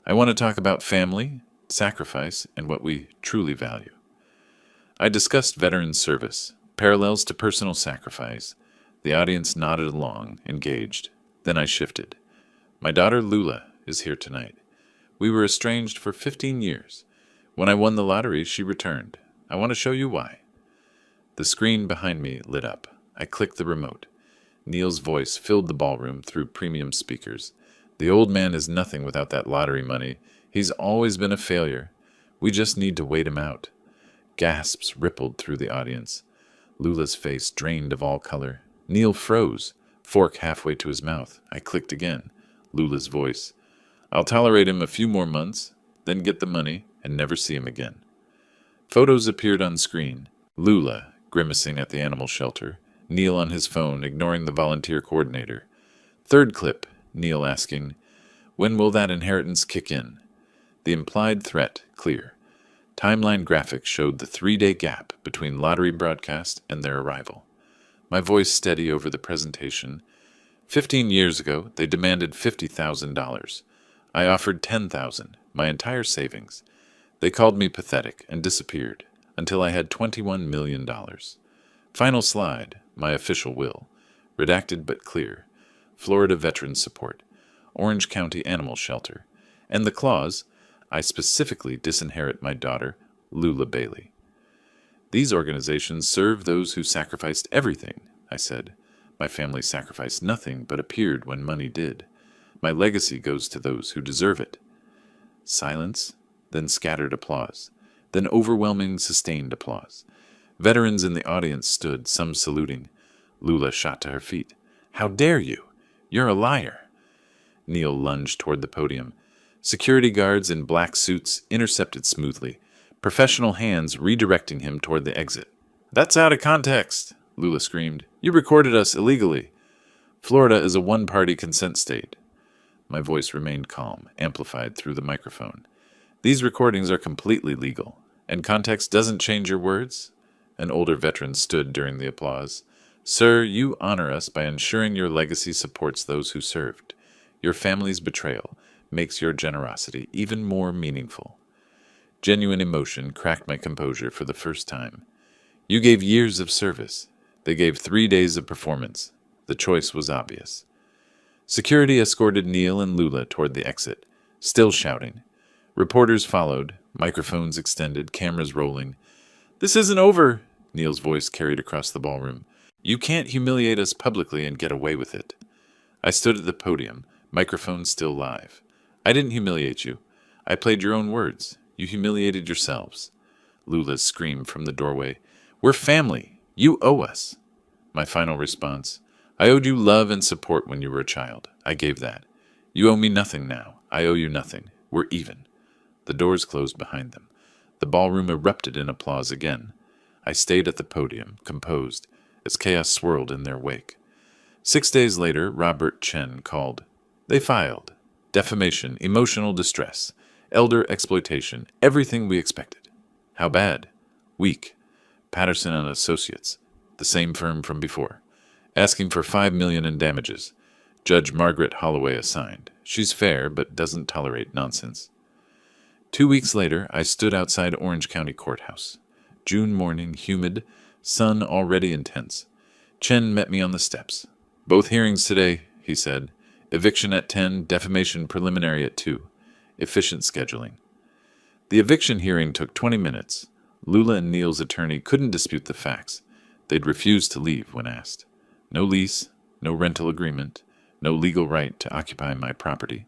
S1: I want to talk about family, sacrifice, and what we truly value. I discussed veteran service, parallels to personal sacrifice. The audience nodded along, engaged. Then I shifted. My daughter Lula is here tonight. We were estranged for 15 years. When I won the lottery, she returned. I want to show you why. The screen behind me lit up. I clicked the remote. Neil's voice filled the ballroom through premium speakers. The old man is nothing without that lottery money. He's always been a failure. We just need to wait him out. Gasps rippled through the audience. Lula's face drained of all color. Neil froze, fork halfway to his mouth. I clicked again. Lula's voice. I'll tolerate him a few more months, then get the money and never see him again. Photos appeared on screen. Lula, grimacing at the animal shelter. Neil on his phone, ignoring the volunteer coordinator. Third clip, Neil asking, when will that inheritance kick in? The implied threat clear. Timeline graphics showed the 3-day gap between lottery broadcast and their arrival. My voice steady over the presentation. 15 years ago, they demanded $50,000. I offered $10,000, my entire savings. They called me pathetic and disappeared until I had $21 million. Final slide, my official will. Redacted but clear. Florida Veterans Support. Orange County Animal Shelter, and the clause, I specifically disinherit my daughter, Lula Bailey. These organizations serve those who sacrificed everything, I said. My family sacrificed nothing but appeared when money did. My legacy goes to those who deserve it. Silence, then scattered applause, then overwhelming sustained applause. Veterans in the audience stood, some saluting. Lula shot to her feet. How dare you? You're a liar. Neil lunged toward the podium. Security guards in black suits intercepted smoothly, professional hands redirecting him toward the exit. That's out of context, Lula screamed. You recorded us illegally. Florida is a one-party consent state. My voice remained calm, amplified through the microphone. These recordings are completely legal, and context doesn't change your words. An older veteran stood during the applause. Sir, you honor us by ensuring your legacy supports those who served. Your family's betrayal makes your generosity even more meaningful. Genuine emotion cracked my composure for the first time. You gave years of service. They gave 3 days of performance. The choice was obvious. Security escorted Neil and Lula toward the exit, still shouting. Reporters followed, microphones extended, cameras rolling. This isn't over, Neil's voice carried across the ballroom. You can't humiliate us publicly and get away with it. I stood at the podium, microphone still live. I didn't humiliate you. I played your own words. You humiliated yourselves. Lula's scream from the doorway. We're family. You owe us. My final response. I owed you love and support when you were a child. I gave that. You owe me nothing now. I owe you nothing. We're even. The doors closed behind them. The ballroom erupted in applause again. I stayed at the podium, composed, as chaos swirled in their wake. 6 days later, Robert Chen called. They filed. Defamation, emotional distress, elder exploitation, everything we expected. How bad? Weak. Patterson and Associates, the same firm from before, asking for $5 million in damages. Judge Margaret Holloway assigned. She's fair, but doesn't tolerate nonsense. 2 weeks later, I stood outside Orange County Courthouse. June morning, humid, sun already intense. Chen met me on the steps. Both hearings today, he said. Eviction at 10, defamation preliminary at 2. Efficient scheduling. The eviction hearing took 20 minutes. Lula and Neil's attorney couldn't dispute the facts. They'd refused to leave when asked. No lease, no rental agreement, no legal right to occupy my property.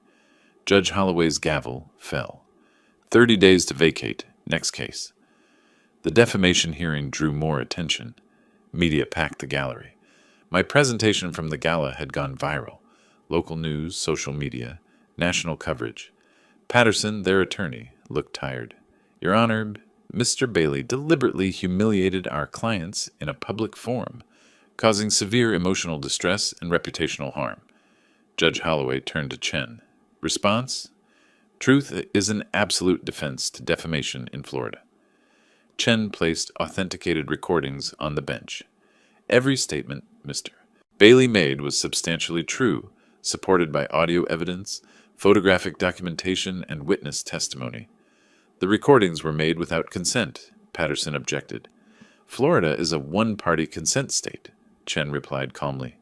S1: Judge Holloway's gavel fell. 30 days to vacate. Next case. The defamation hearing drew more attention. Media packed the gallery. My presentation from the gala had gone viral. Local news, social media, national coverage. Patterson, their attorney, looked tired. Your Honor, Mr. Bailey deliberately humiliated our clients in a public forum, causing severe emotional distress and reputational harm. Judge Holloway turned to Chen. Response? Truth is an absolute defense to defamation in Florida. Chen placed authenticated recordings on the bench. Every statement Mr. Bailey made was substantially true, supported by audio evidence, photographic documentation, and witness testimony. The recordings were made without consent, Patterson objected. Florida is a one-party consent state, Chen replied calmly.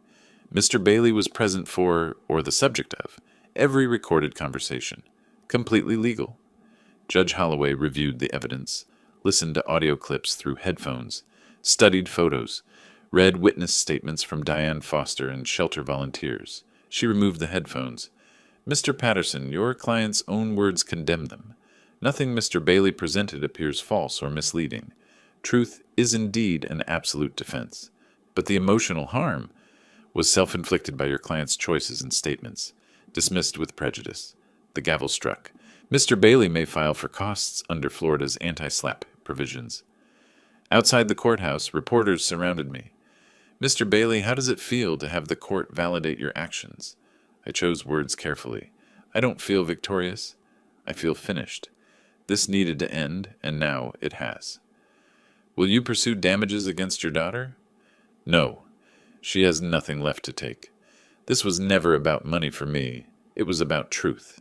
S1: Mr. Bailey was present for, or the subject of, every recorded conversation. Completely legal. Judge Holloway reviewed the evidence, listened to audio clips through headphones, studied photos, read witness statements from Diane Foster and shelter volunteers. She removed the headphones. Mr. Patterson, your client's own words condemn them. Nothing Mr. Bailey presented appears false or misleading. Truth is indeed an absolute defense. But the emotional harm was self-inflicted by your client's choices and statements, dismissed with prejudice. The gavel struck. Mr. Bailey may file for costs under Florida's anti-SLAPP provisions. Outside the courthouse, reporters surrounded me. Mr. Bailey, how does it feel to have the court validate your actions? I chose words carefully. I don't feel victorious. I feel finished. This needed to end, and now it has. Will you pursue damages against your daughter? No. She has nothing left to take. This was never about money for me. It was about truth.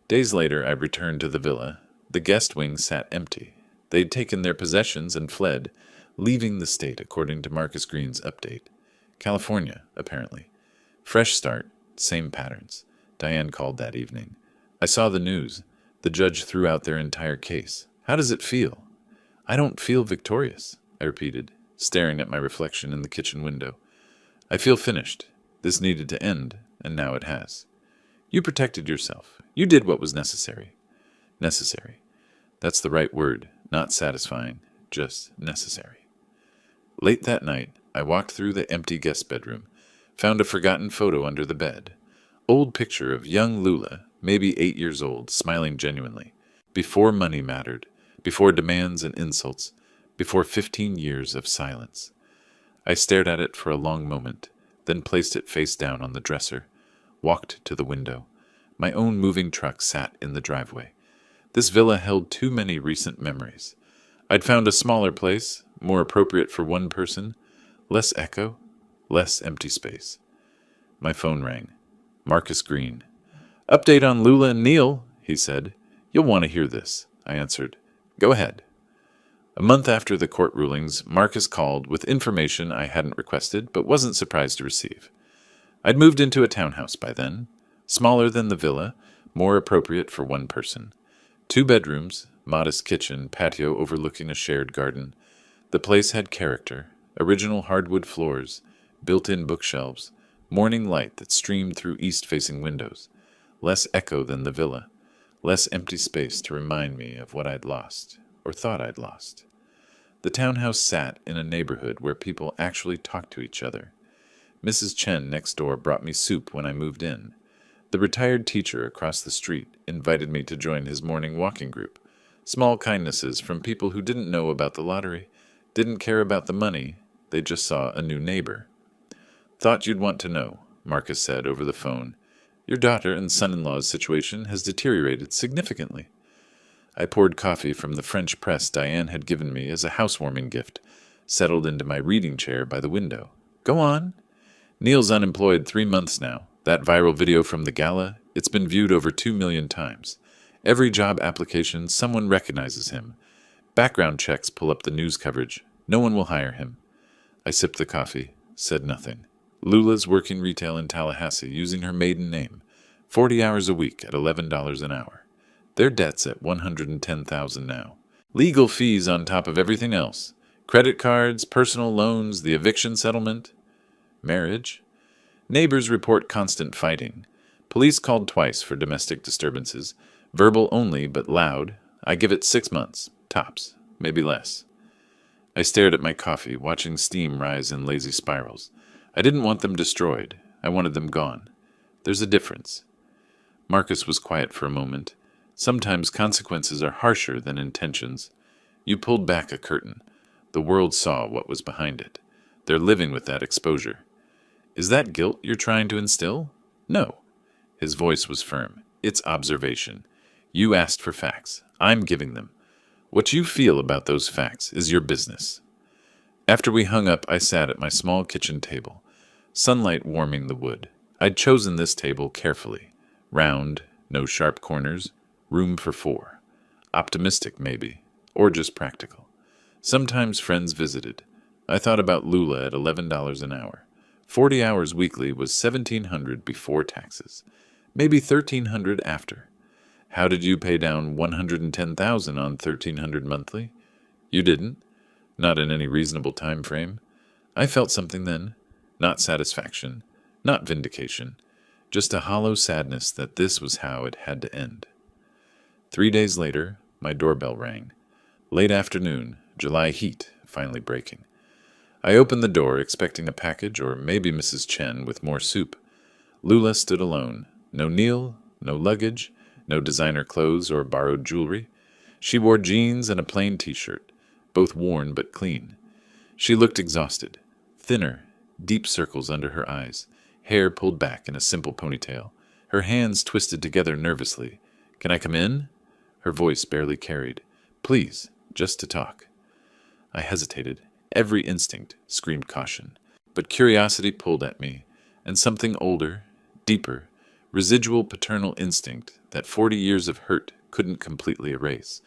S1: Days later, I returned to the villa. The guest wing sat empty. They'd taken their possessions and fled, leaving the state according to Marcus Green's update. California, apparently. Fresh start, same patterns. Diane called that evening. I saw the news. The judge threw out their entire case. How does it feel? I don't feel victorious, I repeated, staring at my reflection in the kitchen window. I feel finished. This needed to end, and now it has. You protected yourself. You did what was necessary. Necessary. That's the right word, not satisfying, just necessary. Late that night, I walked through the empty guest bedroom, found a forgotten photo under the bed. Old picture of young Lula, maybe 8 years old, smiling genuinely. Before money mattered, before demands and insults, before 15 years of silence. I stared at it for a long moment, then placed it face down on the dresser, walked to the window. My own moving truck sat in the driveway. This villa held too many recent memories. I'd found a smaller place, more appropriate for one person, less echo, less empty space. My phone rang. Marcus Green. Update on Lula and Neil, he said. You'll want to hear this, I answered. Go ahead. A month after the court rulings, Marcus called with information I hadn't requested but wasn't surprised to receive. I'd moved into a townhouse by then, smaller than the villa, more appropriate for one person. 2 bedrooms, modest kitchen, patio overlooking a shared garden. The place had character, original hardwood floors, built-in bookshelves, morning light that streamed through east-facing windows, less echo than the villa, less empty space to remind me of what I'd lost, or thought I'd lost. The townhouse sat in a neighborhood where people actually talked to each other. Mrs. Chen next door brought me soup when I moved in. The retired teacher across the street invited me to join his morning walking group. Small kindnesses from people who didn't know about the lottery, didn't care about the money, they just saw a new neighbor. Thought you'd want to know, Marcus said over the phone. Your daughter and son-in-law's situation has deteriorated significantly. I poured coffee from the French press Diane had given me as a housewarming gift, settled into my reading chair by the window. Go on. Neil's unemployed 3 months now. That viral video from the gala, it's been viewed over 2 million times. Every job application, someone recognizes him. Background checks pull up the news coverage. No one will hire him. I sipped the coffee, said nothing. Lula's working retail in Tallahassee using her maiden name. 40 hours a week at $11 an hour. Their debt's at $110,000 now. Legal fees on top of everything else. Credit cards, personal loans, the eviction settlement. Marriage. Neighbors report constant fighting. Police called twice for domestic disturbances. Verbal only, but loud. I give it 6 months. Tops. Maybe less. I stared at my coffee, watching steam rise in lazy spirals. I didn't want them destroyed. I wanted them gone. There's a difference. Marcus was quiet for a moment. Sometimes consequences are harsher than intentions. You pulled back a curtain. The world saw what was behind it. They're living with that exposure. Is that guilt you're trying to instill? No. His voice was firm. It's observation. You asked for facts. I'm giving them. What you feel about those facts is your business. After we hung up, I sat at my small kitchen table, sunlight warming the wood. I'd chosen this table carefully. Round, no sharp corners, room for 4. Optimistic, maybe, or just practical. Sometimes friends visited. I thought about Lula at $11 an hour. 40 hours weekly was $1,700 before taxes, maybe $1,300 after. How did you pay down $110,000 on $1,300 monthly? You didn't, not in any reasonable time frame. I felt something then, not satisfaction, not vindication, just a hollow sadness that this was how it had to end. 3 days later, my doorbell rang. Late afternoon, July heat finally breaking. I opened the door, expecting a package or maybe Mrs. Chen with more soup. Lula stood alone. No Neil, no luggage, no designer clothes or borrowed jewelry. She wore jeans and a plain t-shirt, both worn but clean. She looked exhausted, thinner, deep circles under her eyes, hair pulled back in a simple ponytail, her hands twisted together nervously. Can I come in? Her voice barely carried. Please, just to talk. I hesitated. Every instinct screamed caution, but curiosity pulled at me, and something older, deeper, residual paternal instinct that 40 years of hurt couldn't completely erase,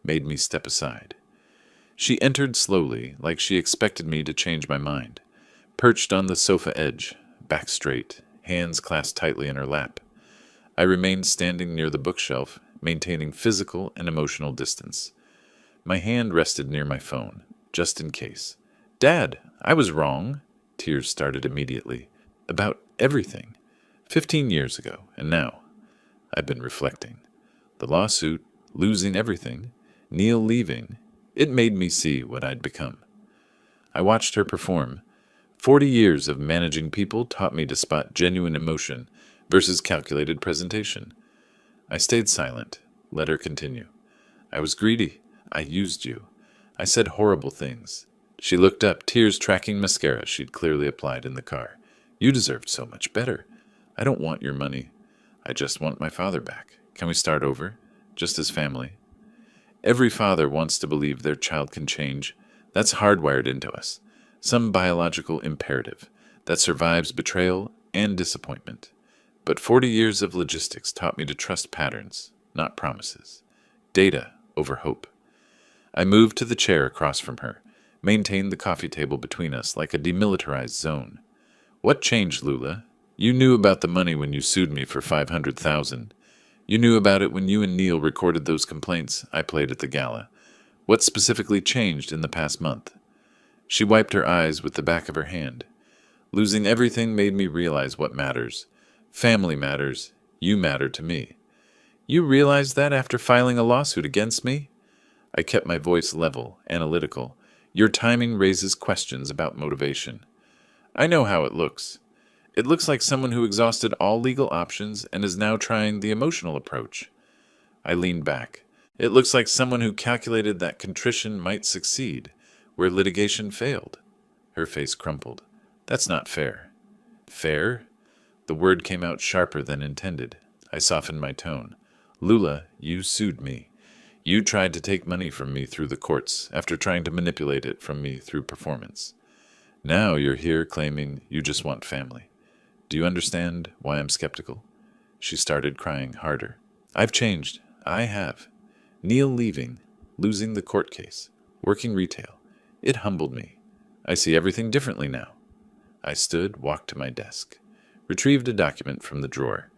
S1: made me step aside. She entered slowly, like she expected me to change my mind, perched on the sofa edge, back straight, hands clasped tightly in her lap. I remained standing near the bookshelf, maintaining physical and emotional distance. My hand rested near my phone, just in case. Dad, I was wrong. Tears started immediately. About everything. 15 years ago, and now. I've been reflecting. The lawsuit, losing everything, Neil leaving, it made me see what I'd become. I watched her perform. 40 years of managing people taught me to spot genuine emotion versus calculated presentation. I stayed silent, let her continue. I was greedy. I used you. I said horrible things. She looked up, tears tracking mascara she'd clearly applied in the car. You deserved so much better. I don't want your money. I just want my father back. Can we start over? Just as family. Every father wants to believe their child can change. That's hardwired into us. Some biological imperative that survives betrayal and disappointment. But 40 years of logistics taught me to trust patterns, not promises. Data over hope. I moved to the chair across from her, maintained the coffee table between us like a demilitarized zone. What changed, Lula? You knew about the money when you sued me for $500,000. You knew about it when you and Neil recorded those complaints I played at the gala. What specifically changed in the past month? She wiped her eyes with the back of her hand. Losing everything made me realize what matters. Family matters. You matter to me. You realized that after filing a lawsuit against me? I kept my voice level, analytical. Your timing raises questions about motivation. I know how it looks. It looks like someone who exhausted all legal options and is now trying the emotional approach. I leaned back. It looks like someone who calculated that contrition might succeed, where litigation failed. Her face crumpled. That's not fair. Fair? The word came out sharper than intended. I softened my tone. Lula, you sued me. You tried to take money from me through the courts after trying to manipulate it from me through performance. Now you're here claiming you just want family. Do you understand why I'm skeptical? She started crying harder. I've changed. I have. Neil leaving, losing the court case, working retail. It humbled me. I see everything differently now. I stood, walked to my desk, retrieved a document from the drawer,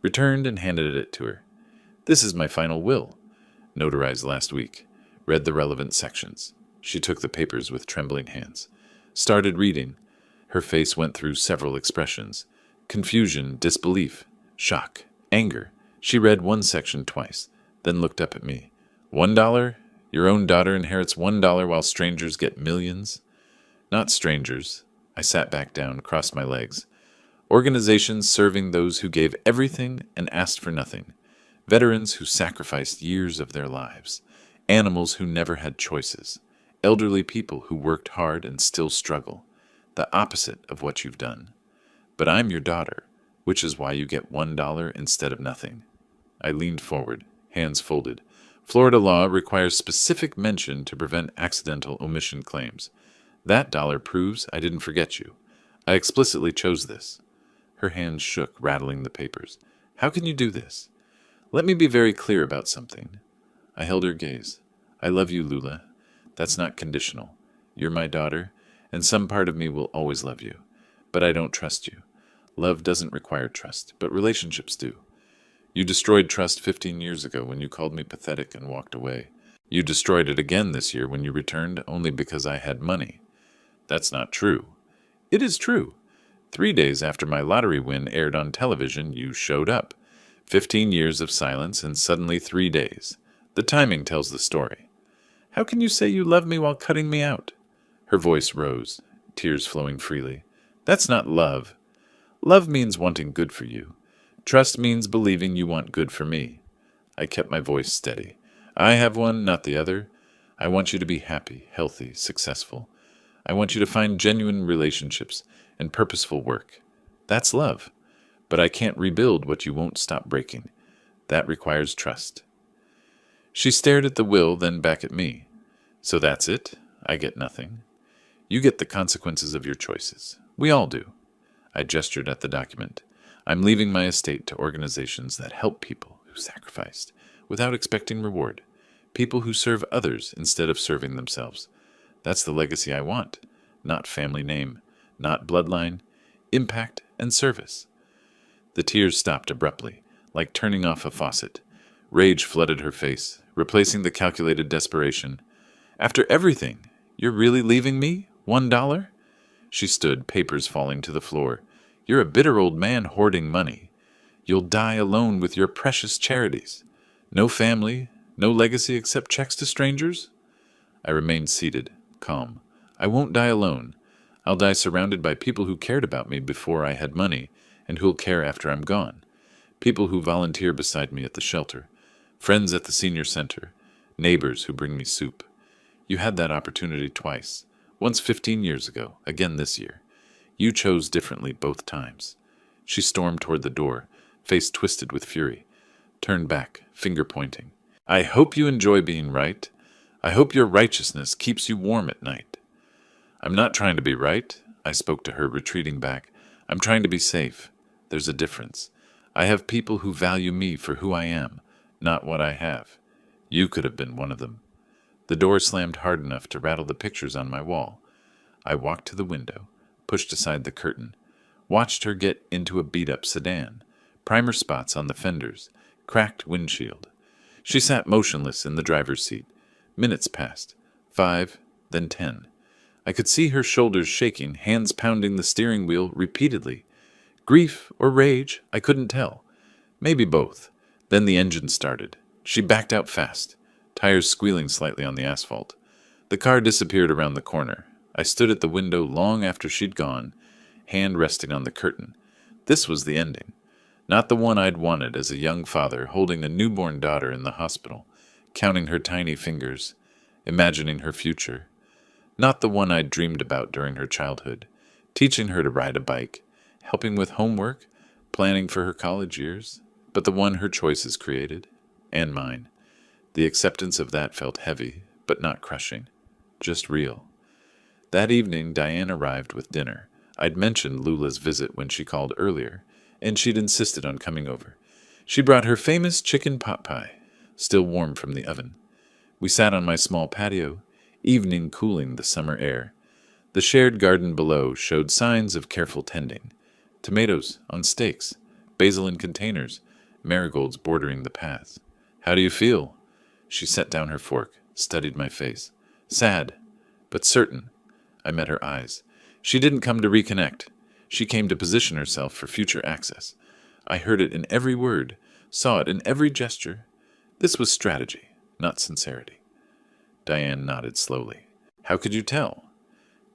S1: returned and handed it to her. This is my final will, notarized last week. Read the relevant sections. She took the papers with trembling hands. Started reading. Her face went through several expressions. Confusion, disbelief, shock, anger. She read one section twice, then looked up at me. $1? Your own daughter inherits $1 while strangers get millions? Not strangers. I sat back down, crossed my legs. Organizations serving those who gave everything and asked for nothing. Veterans who sacrificed years of their lives. Animals who never had choices. Elderly people who worked hard and still struggle. The opposite of what you've done. But I'm your daughter, which is why you get $1 instead of nothing. I leaned forward, hands folded. Florida law requires specific mention to prevent accidental omission claims. That dollar proves I didn't forget you. I explicitly chose this. Her hands shook, rattling the papers. How can you do this? Let me be very clear about something. I held her gaze. I love you, Lula. That's not conditional. You're my daughter, and some part of me will always love you. But I don't trust you. Love doesn't require trust, but relationships do. You destroyed trust 15 years ago when you called me pathetic and walked away. You destroyed it again this year when you returned only because I had money. That's not true. It is true. 3 days after my lottery win aired on television, you showed up. 15 years of silence and suddenly 3 days. The timing tells the story. How can you say you love me while cutting me out? Her voice rose, tears flowing freely. That's not love. Love means wanting good for you. Trust means believing you want good for me. I kept my voice steady. I have one, not the other. I want you to be happy, healthy, successful. I want you to find genuine relationships and purposeful work. That's love. But I can't rebuild what you won't stop breaking. That requires trust. She stared at the will, then back at me. So that's it? I get nothing. You get the consequences of your choices. We all do. I gestured at the document. I'm leaving my estate to organizations that help people who sacrificed without expecting reward. People who serve others instead of serving themselves. That's the legacy I want. Not family name, not bloodline, impact and service. The tears stopped abruptly, like turning off a faucet. Rage flooded her face, replacing the calculated desperation. After everything, you're really leaving me? $1? She stood, papers falling to the floor. You're a bitter old man hoarding money. You'll die alone with your precious charities. No family, no legacy except checks to strangers? I remained seated, calm. I won't die alone. I'll die surrounded by people who cared about me before I had money, and who'll care after I'm gone. People who volunteer beside me at the shelter, friends at the senior center, neighbors who bring me soup. You had that opportunity twice, once 15 years ago, again this year. You chose differently both times. She stormed toward the door, face twisted with fury, turned back, finger pointing. I hope you enjoy being right. I hope your righteousness keeps you warm at night. I'm not trying to be right, I spoke to her, retreating back. I'm trying to be safe. There's a difference. I have people who value me for who I am, not what I have. You could have been one of them. The door slammed hard enough to rattle the pictures on my wall. I walked to the window, pushed aside the curtain, watched her get into a beat-up sedan, primer spots on the fenders, cracked windshield. She sat motionless in the driver's seat. Minutes passed. 5, then 10. I could see her shoulders shaking, hands pounding the steering wheel repeatedly. Grief or rage, I couldn't tell. Maybe both. Then the engine started. She backed out fast, tires squealing slightly on the asphalt. The car disappeared around the corner. I stood at the window long after she'd gone, hand resting on the curtain. This was the ending. Not the one I'd wanted as a young father holding a newborn daughter in the hospital, counting her tiny fingers, imagining her future. Not the one I'd dreamed about during her childhood, teaching her to ride a bike, helping with homework, planning for her college years, but the one her choices created, and mine. The acceptance of that felt heavy, but not crushing, just real. That evening, Diane arrived with dinner. I'd mentioned Lula's visit when she called earlier, and she'd insisted on coming over. She brought her famous chicken pot pie, still warm from the oven. We sat on my small patio, evening cooling the summer air. The shared garden below showed signs of careful tending. Tomatoes on stakes, basil in containers, marigolds bordering the paths. How do you feel? She set down her fork, studied my face. Sad, but certain. I met her eyes. She didn't come to reconnect. She came to position herself for future access. I heard it in every word, saw it in every gesture. This was strategy, not sincerity. Diane nodded slowly. How could you tell?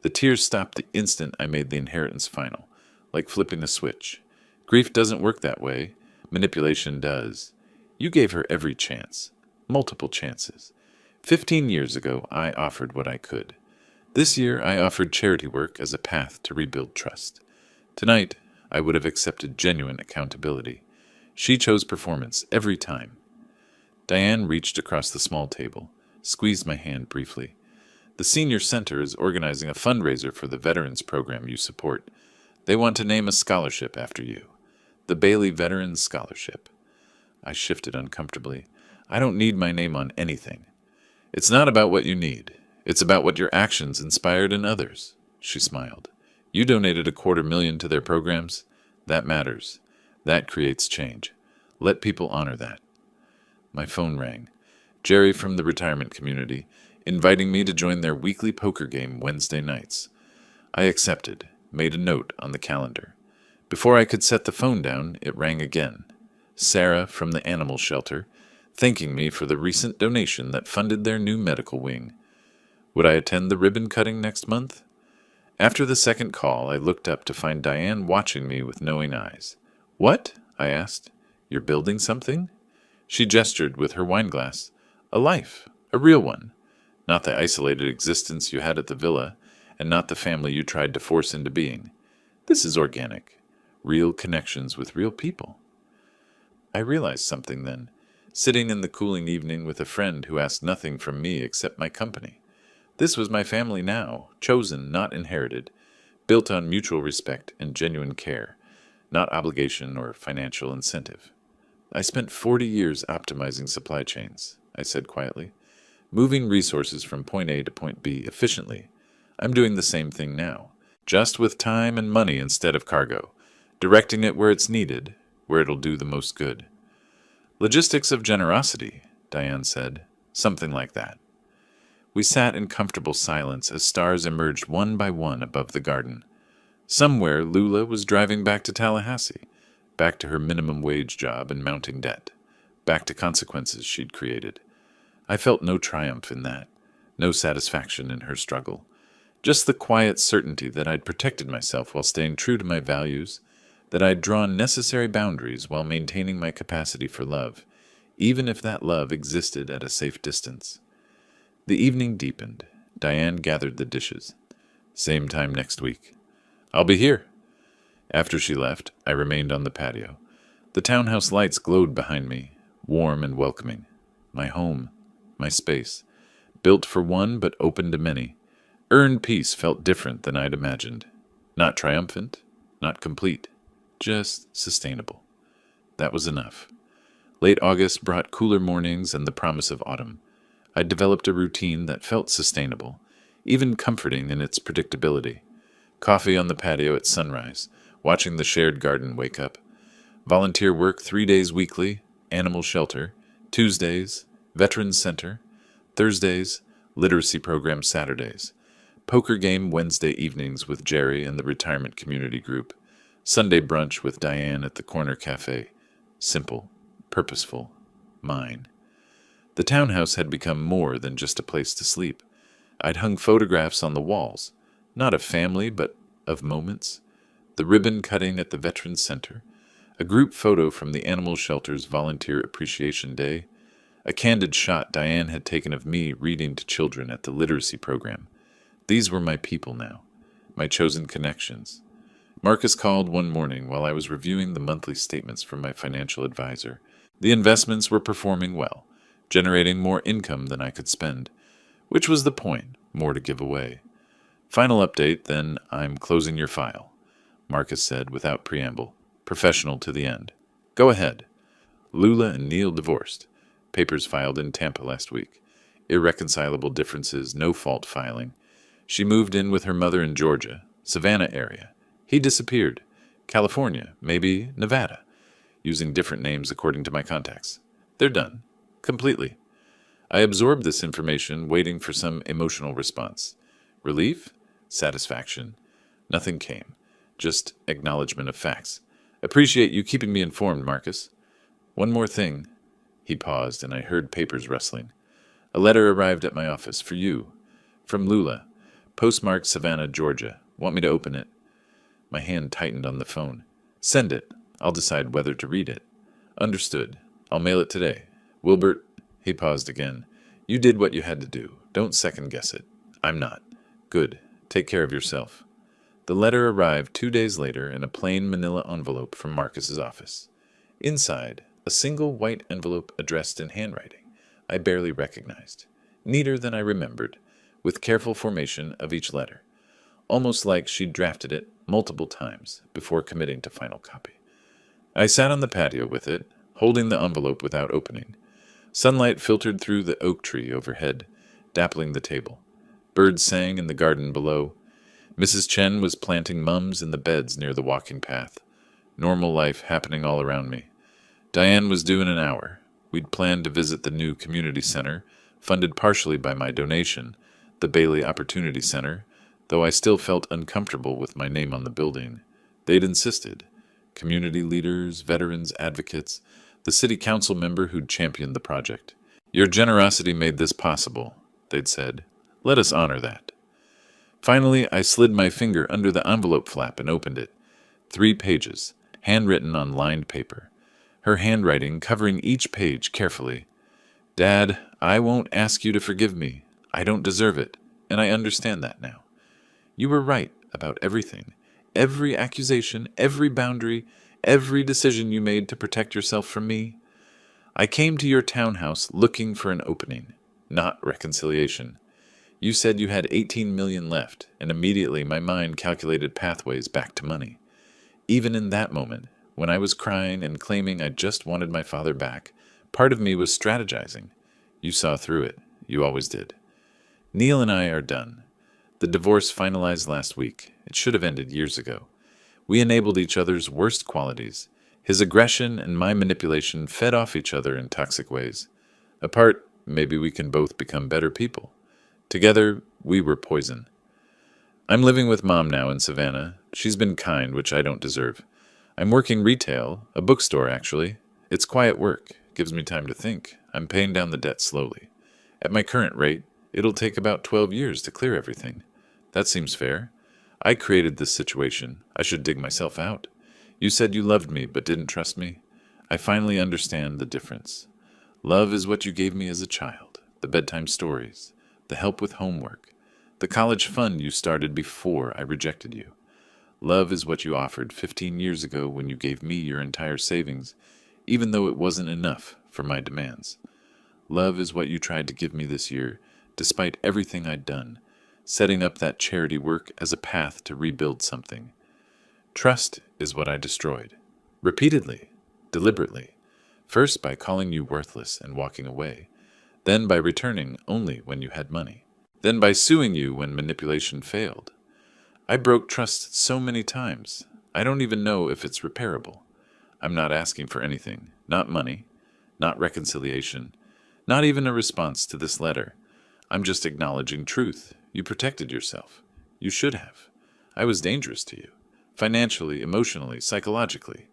S1: The tears stopped the instant I made the inheritance final, like flipping a switch. Grief doesn't work that way. Manipulation does. You gave her every chance. Multiple chances. 15 years ago, I offered what I could. This year, I offered charity work as a path to rebuild trust. Tonight, I would have accepted genuine accountability. She chose performance every time. Diane reached across the small table, squeezed my hand briefly. The Senior Center is organizing a fundraiser for the Veterans Program you support. They want to name a scholarship after you. The Bailey Veterans Scholarship. I shifted uncomfortably. I don't need my name on anything. It's not about what you need. It's about what your actions inspired in others. She smiled. You donated $250,000 to their programs. That matters. That creates change. Let people honor that. My phone rang. Jerry from the retirement community, inviting me to join their weekly poker game Wednesday nights. I accepted, made a note on the calendar. Before I could set the phone down, it rang again. Sarah from the animal shelter, thanking me for the recent donation that funded their new medical wing. Would I attend the ribbon cutting next month? After the second call, I looked up to find Diane watching me with knowing eyes. What? I asked. You're building something? She gestured with her wineglass. A life, a real one. Not the isolated existence you had at the villa, and not the family you tried to force into being. This is organic. Real connections with real people. I realized something then, sitting in the cooling evening with a friend who asked nothing from me except my company. This was my family now, chosen, not inherited, built on mutual respect and genuine care, not obligation or financial incentive. I spent 40 years optimizing supply chains, I said quietly, moving resources from point A to point B efficiently. I'm doing the same thing now, just with time and money instead of cargo, directing it where it's needed, where it'll do the most good. Logistics of generosity, Diane said. Something like that. We sat in comfortable silence as stars emerged one by one above the garden. Somewhere, Lula was driving back to Tallahassee, back to her minimum wage job and mounting debt, back to consequences she'd created. I felt no triumph in that, no satisfaction in her struggle, just the quiet certainty that I'd protected myself while staying true to my values, that I'd drawn necessary boundaries while maintaining my capacity for love, even if that love existed at a safe distance. The evening deepened. Diane gathered the dishes. Same time next week. I'll be here. After she left, I remained on the patio. The townhouse lights glowed behind me, warm and welcoming. My home, my space, built for one but open to many. Earned peace felt different than I'd imagined. Not triumphant, not complete, just sustainable. That was enough. Late August brought cooler mornings and the promise of autumn. I'd developed a routine that felt sustainable, even comforting in its predictability. Coffee on the patio at sunrise, watching the shared garden wake up. Volunteer work 3 days weekly, animal shelter. Tuesdays, Veterans Center. Thursdays, literacy program Saturdays. Poker game Wednesday evenings with Jerry and the retirement community group. Sunday brunch with Diane at the corner cafe. Simple, purposeful, mine. The townhouse had become more than just a place to sleep. I'd hung photographs on the walls, not of family, but of moments. The ribbon cutting at the Veterans Center, a group photo from the animal shelter's Volunteer Appreciation Day, a candid shot Diane had taken of me reading to children at the literacy program. These were my people now, my chosen connections. Marcus called one morning while I was reviewing the monthly statements from my financial advisor. The investments were performing well, generating more income than I could spend, which was the point, more to give away. Final update, then I'm closing your file, Marcus said without preamble, professional to the end. Go ahead. Lula and Neil divorced. Papers filed in Tampa last week. Irreconcilable differences, no fault filing. She moved in with her mother in Georgia, Savannah area. He disappeared. California, maybe Nevada, using different names according to my contacts. They're done. Completely. I absorbed this information, waiting for some emotional response. Relief? Satisfaction? Nothing came. Just acknowledgement of facts. Appreciate you keeping me informed, Marcus. One more thing. He paused, and I heard papers rustling. A letter arrived at my office for you. From Lula. Postmarked Savannah, Georgia. Want me to open it? My hand tightened on the phone. Send it. I'll decide whether to read it. Understood. I'll mail it today. Wilbert, he paused again. You did what you had to do. Don't second guess it. I'm not. Good. Take care of yourself. The letter arrived 2 days later in a plain manila envelope from Marcus's office. Inside, a single white envelope addressed in handwriting I barely recognized. Neater than I remembered, with careful formation of each letter. Almost like she'd drafted it multiple times before committing to final copy. I sat on the patio with it, holding the envelope without opening. Sunlight filtered through the oak tree overhead, dappling the table. Birds sang in the garden below. Mrs. Chen was planting mums in the beds near the walking path. Normal life happening all around me. Diane was due in an hour. We'd planned to visit the new community center, funded partially by my donation, the Bailey Opportunity Center, though I still felt uncomfortable with my name on the building. They'd insisted. Community leaders, veterans, advocates, the city council member who'd championed the project. Your generosity made this possible, they'd said. Let us honor that. Finally, I slid my finger under the envelope flap and opened it. 3 pages, handwritten on lined paper. Her handwriting covering each page carefully. Dad, I won't ask you to forgive me. I don't deserve it, and I understand that now. You were right about everything. Every accusation, every boundary, every decision you made to protect yourself from me. I came to your townhouse looking for an opening, not reconciliation. You said you had 18 million left, and immediately my mind calculated pathways back to money. Even in that moment, when I was crying and claiming I just wanted my father back, part of me was strategizing. You saw through it. You always did. Neil and I are done. The divorce finalized last week. It should have ended years ago. We enabled each other's worst qualities, His aggression and my manipulation fed off each other in toxic ways. Apart, maybe we can both become better people. Together, we were poison. I'm living with Mom now in Savannah. She's been kind, which I don't deserve. I'm working retail, a bookstore actually. It's quiet work, gives me time to think. I'm paying down the debt slowly. At my current rate, it'll take about 12 years to clear everything. That seems fair. I created this situation. I should dig myself out. You said you loved me but didn't trust me. I finally understand the difference. Love is what you gave me as a child, the bedtime stories, the help with homework, the college fund you started before I rejected you. Love is what you offered 15 years ago when you gave me your entire savings, even though it wasn't enough for my demands. Love is what you tried to give me this year, despite everything I'd done, setting up that charity work as a path to rebuild something. Trust is what I destroyed. Repeatedly, deliberately. First by calling you worthless and walking away, then by returning only when you had money, then by suing you when manipulation failed. I broke trust so many times, I don't even know if it's repairable. I'm not asking for anything, not money, not reconciliation, not even a response to this letter. I'm just acknowledging truth. You protected yourself. You should have. I was dangerous to you. Financially, emotionally, psychologically.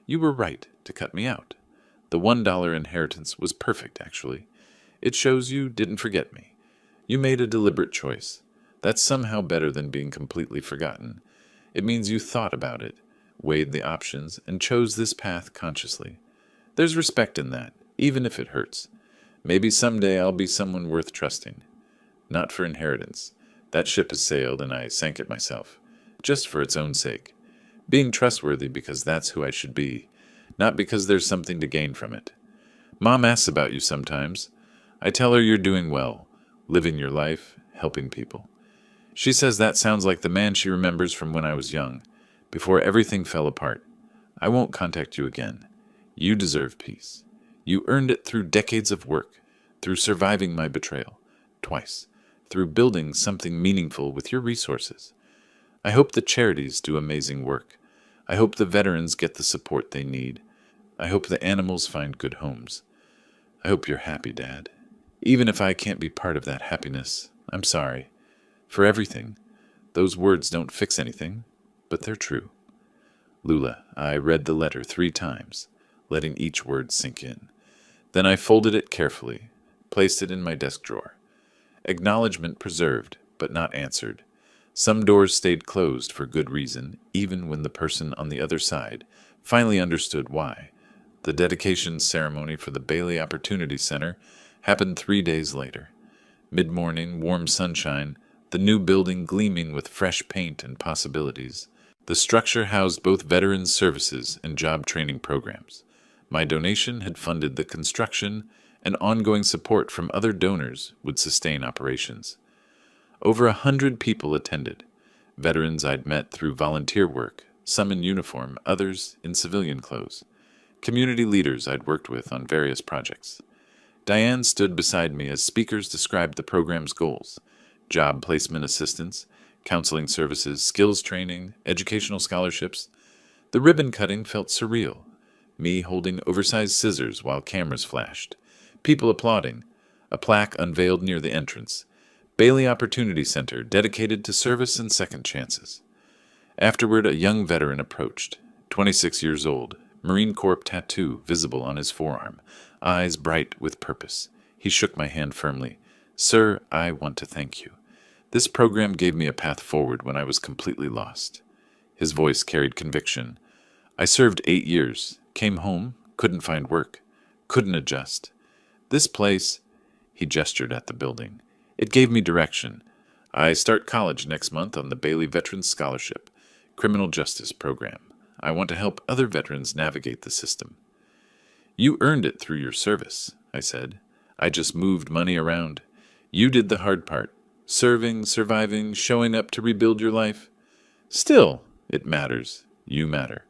S1: You were right to cut me out. The $1 inheritance was perfect, actually. It shows you didn't forget me. You made a deliberate choice. That's somehow better than being completely forgotten. It means you thought about it, weighed the options, and chose this path consciously. There's respect in that, even if it hurts. Maybe someday I'll be someone worth trusting. Not for inheritance. That ship has sailed and I sank it myself. Just for its own sake. Being trustworthy because that's who I should be, not because there's something to gain from it. Mom asks about you sometimes. I tell her you're doing well, living your life, helping people. She says that sounds like the man she remembers from when I was young, before everything fell apart. I won't contact you again. You deserve peace. You earned it through decades of work, through surviving my betrayal, twice, through building something meaningful with your resources. I hope the charities do amazing work. I hope the veterans get the support they need. I hope the animals find good homes. I hope you're happy, Dad. Even if I can't be part of that happiness, I'm sorry. For everything. Those words don't fix anything, but they're true. Lula, I read the letter 3 times, letting each word sink in. Then I folded it carefully, placed it in my desk drawer. Acknowledgement preserved, but not answered. Some doors stayed closed for good reason, even when the person on the other side finally understood why. The dedication ceremony for the Bailey Opportunity Center happened 3 days later. Mid-morning, warm sunshine, the new building gleaming with fresh paint and possibilities. The structure housed both veterans services and job training programs. My donation had funded the construction, and ongoing support from other donors would sustain operations. Over 100 people attended. Veterans I'd met through volunteer work, some in uniform, others in civilian clothes. Community leaders I'd worked with on various projects. Diane stood beside me as speakers described the program's goals: job placement assistance, counseling services, skills training, educational scholarships. The ribbon cutting felt surreal. Me holding oversized scissors while cameras flashed. People applauding. A plaque unveiled near the entrance. Bailey Opportunity Center, dedicated to service and second chances. Afterward, a young veteran approached, 26 years old, Marine Corps tattoo visible on his forearm, eyes bright with purpose. He shook my hand firmly. Sir, I want to thank you. This program gave me a path forward when I was completely lost. His voice carried conviction. I served 8 years, came home, couldn't find work, couldn't adjust. This place, he gestured at the building, it gave me direction. I start college next month on the Bailey Veterans Scholarship, Criminal Justice Program. I want to help other veterans navigate the system. You earned it through your service, I said. I just moved money around. You did the hard part. Serving, surviving, showing up to rebuild your life. Still, it matters. You matter.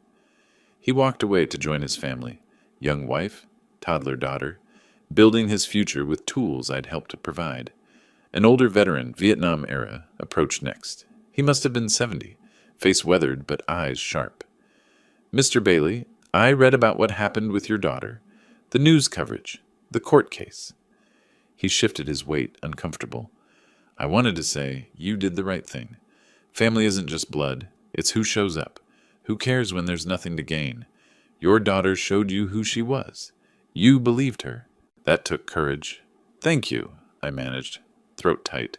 S1: He walked away to join his family, young wife, toddler daughter, building his future with tools I'd helped to provide. An older veteran, Vietnam era, approached next. He must have been 70, face weathered but eyes sharp. Mr. Bailey, I read about what happened with your daughter, the news coverage, the court case. He shifted his weight, uncomfortable. I wanted to say, you did the right thing. Family isn't just blood, it's who shows up. Who cares when there's nothing to gain? Your daughter showed you who she was. You believed her. That took courage. Thank you, I managed, throat tight.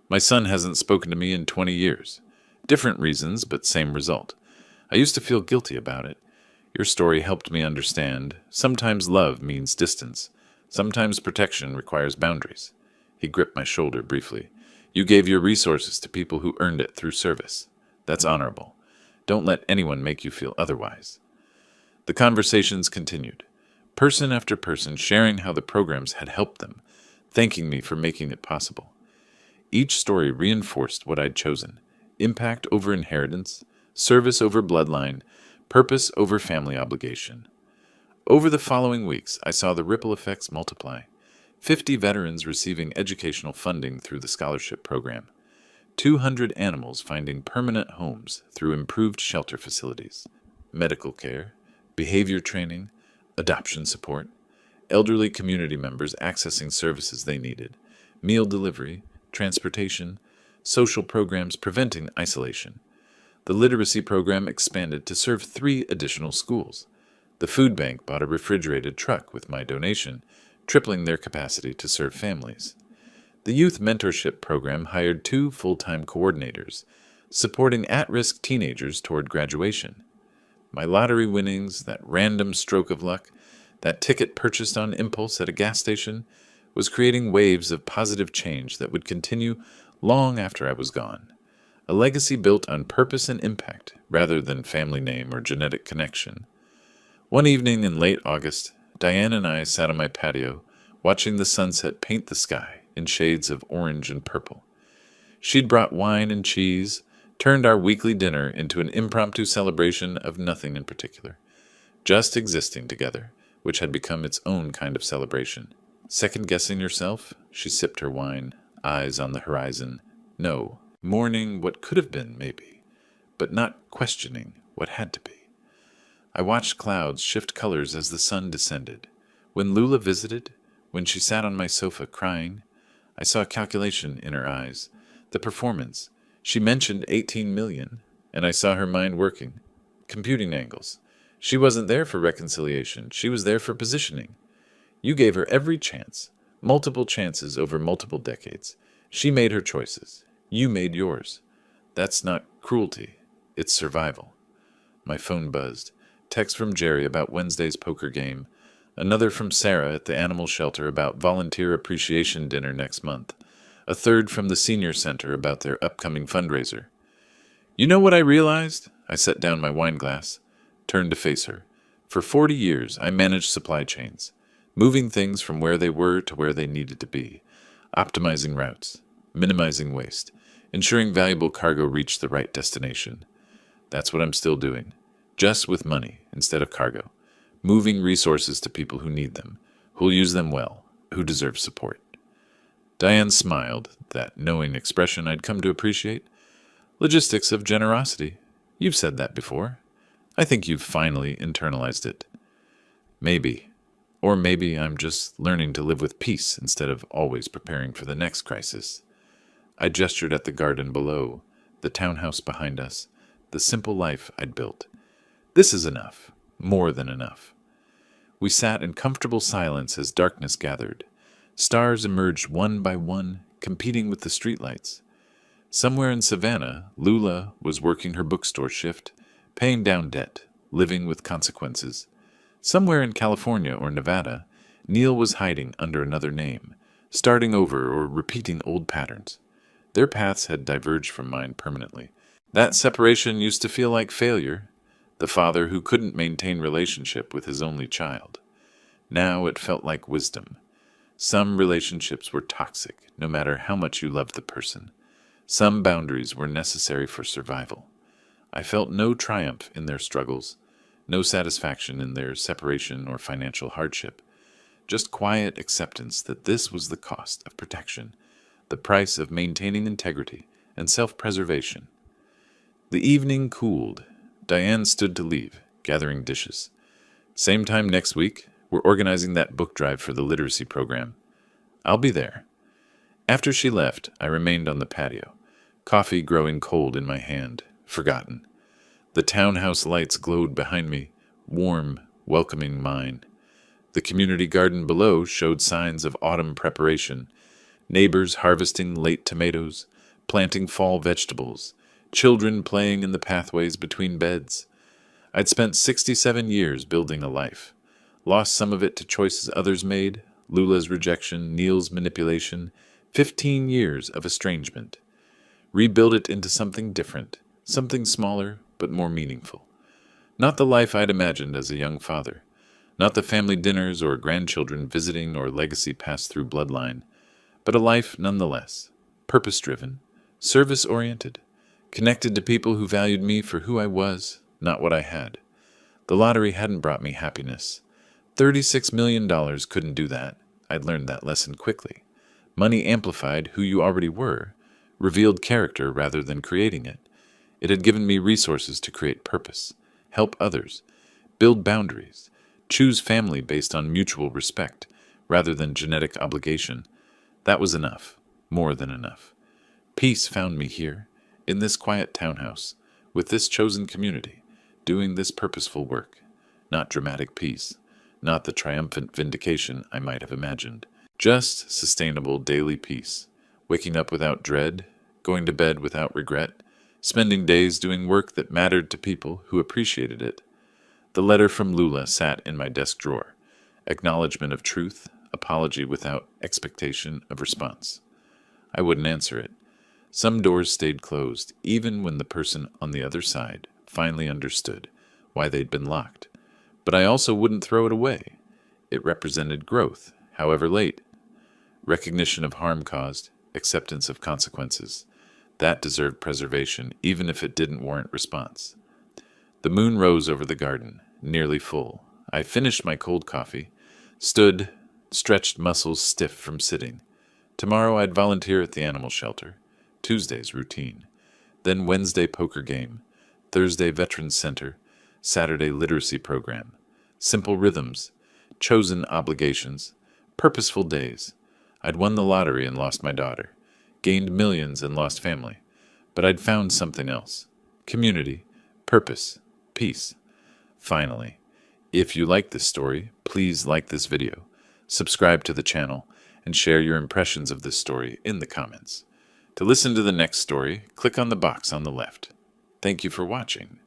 S1: My son hasn't spoken to me in 20 years. Different reasons, but same result. I used to feel guilty about it. Your story helped me understand. Sometimes love means distance. Sometimes protection requires boundaries. He gripped my shoulder briefly. You gave your resources to people who earned it through service. That's honorable. Don't let anyone make you feel otherwise. The conversations continued. Person after person sharing how the programs had helped them, thanking me for making it possible. Each story reinforced what I'd chosen. Impact over inheritance, service over bloodline, purpose over family obligation. Over the following weeks, I saw the ripple effects multiply. 50 veterans receiving educational funding through the scholarship program. 200 animals finding permanent homes through improved shelter facilities. Medical care, behavior training, adoption support. Elderly community members accessing services they needed. Meal delivery, transportation, social programs preventing isolation. The literacy program expanded to serve 3 additional schools. The food bank bought a refrigerated truck with my donation, tripling their capacity to serve families. The youth mentorship program hired 2 full-time coordinators, supporting at-risk teenagers toward graduation. My lottery winnings, that random stroke of luck, that ticket purchased on impulse at a gas station, was creating waves of positive change that would continue long after I was gone. A legacy built on purpose and impact, rather than family name or genetic connection. One evening in late August, Diane and I sat on my patio, watching the sunset paint the sky in shades of orange and purple. She'd brought wine and cheese, turned our weekly dinner into an impromptu celebration of nothing in particular, just existing together, which had become its own kind of celebration. Second-guessing yourself, she sipped her wine, eyes on the horizon. No, mourning what could have been, maybe, but not questioning what had to be. I watched clouds shift colors as the sun descended. When Lula visited, when she sat on my sofa crying, I saw a calculation in her eyes. The performance. She mentioned 18 million, and I saw her mind working. Computing angles. She wasn't there for reconciliation. She was there for positioning. You gave her every chance, multiple chances over multiple decades. She made her choices. You made yours. That's not cruelty. It's survival. My phone buzzed. Text from Jerry about Wednesday's poker game. Another from Sarah at the animal shelter about volunteer appreciation dinner next month. A third from the senior center about their upcoming fundraiser. You know what I realized? I set down my wine glass, turned to face her. For 40 years, I managed supply chains, moving things from where they were to where they needed to be, optimizing routes, minimizing waste, ensuring valuable cargo reached the right destination. That's what I'm still doing, just with money instead of cargo, moving resources to people who need them, who'll use them well, who deserve support. Diane smiled, that knowing expression I'd come to appreciate. Logistics of generosity. You've said that before. I think you've finally internalized it. Maybe. Or maybe I'm just learning to live with peace instead of always preparing for the next crisis. I gestured at the garden below, the townhouse behind us, the simple life I'd built. This is enough. More than enough. We sat in comfortable silence as darkness gathered. Stars emerged one by one, competing with the streetlights. Somewhere in Savannah, Lula was working her bookstore shift, paying down debt, living with consequences. Somewhere in California or Nevada, Neil was hiding under another name, starting over or repeating old patterns. Their paths had diverged from mine permanently. That separation used to feel like failure, the father who couldn't maintain relationship with his only child. Now it felt like wisdom. Some relationships were toxic, no matter how much you loved the person. Some boundaries were necessary for survival. I felt no triumph in their struggles, no satisfaction in their separation or financial hardship, just quiet acceptance that this was the cost of protection, the price of maintaining integrity and self-preservation. The evening cooled. Diane stood to leave, gathering dishes. Same time next week, we're organizing that book drive for the literacy program. I'll be there. After she left, I remained on the patio, coffee growing cold in my hand, forgotten. The townhouse lights glowed behind me, warm, welcoming mine. The community garden below showed signs of autumn preparation, neighbors harvesting late tomatoes, planting fall vegetables, children playing in the pathways between beds. I'd spent 67 years building a life, lost some of it to choices others made, Lula's rejection, Neil's manipulation, 15 years of estrangement. Rebuild it into something different, something smaller but more meaningful. Not the life I'd imagined as a young father, not the family dinners or grandchildren visiting or legacy passed through bloodline, but a life nonetheless, purpose-driven, service-oriented, connected to people who valued me for who I was, not what I had. The lottery hadn't brought me happiness. $36 million couldn't do that. I'd learned that lesson quickly. Money amplified who you already were, revealed character rather than creating it. It had given me resources to create purpose, help others, build boundaries, choose family based on mutual respect rather than genetic obligation. That was enough, more than enough. Peace found me here, in this quiet townhouse, with this chosen community, doing this purposeful work. Not dramatic peace, not the triumphant vindication I might have imagined. Just sustainable daily peace, waking up without dread, going to bed without regret, spending days doing work that mattered to people who appreciated it. The letter from Lula sat in my desk drawer, acknowledgement of truth, apology without expectation of response. I wouldn't answer it. Some doors stayed closed, even when the person on the other side finally understood why they'd been locked. But I also wouldn't throw it away. It represented growth, however late. Recognition of harm caused, acceptance of consequences. That deserved preservation, even if it didn't warrant response. The moon rose over the garden, nearly full. I finished my cold coffee, stood, stretched muscles stiff from sitting. Tomorrow I'd volunteer at the animal shelter. Tuesday's routine. Then Wednesday poker game. Thursday Veterans Center. Saturday literacy program. Simple rhythms. Chosen obligations. Purposeful days. I'd won the lottery and lost my daughter. Gained millions and lost family. But I'd found something else. Community. Purpose. Peace. Finally, if you like this story, please like this video, subscribe to the channel, and share your impressions of this story in the comments. To listen to the next story, click on the box on the left. Thank you for watching.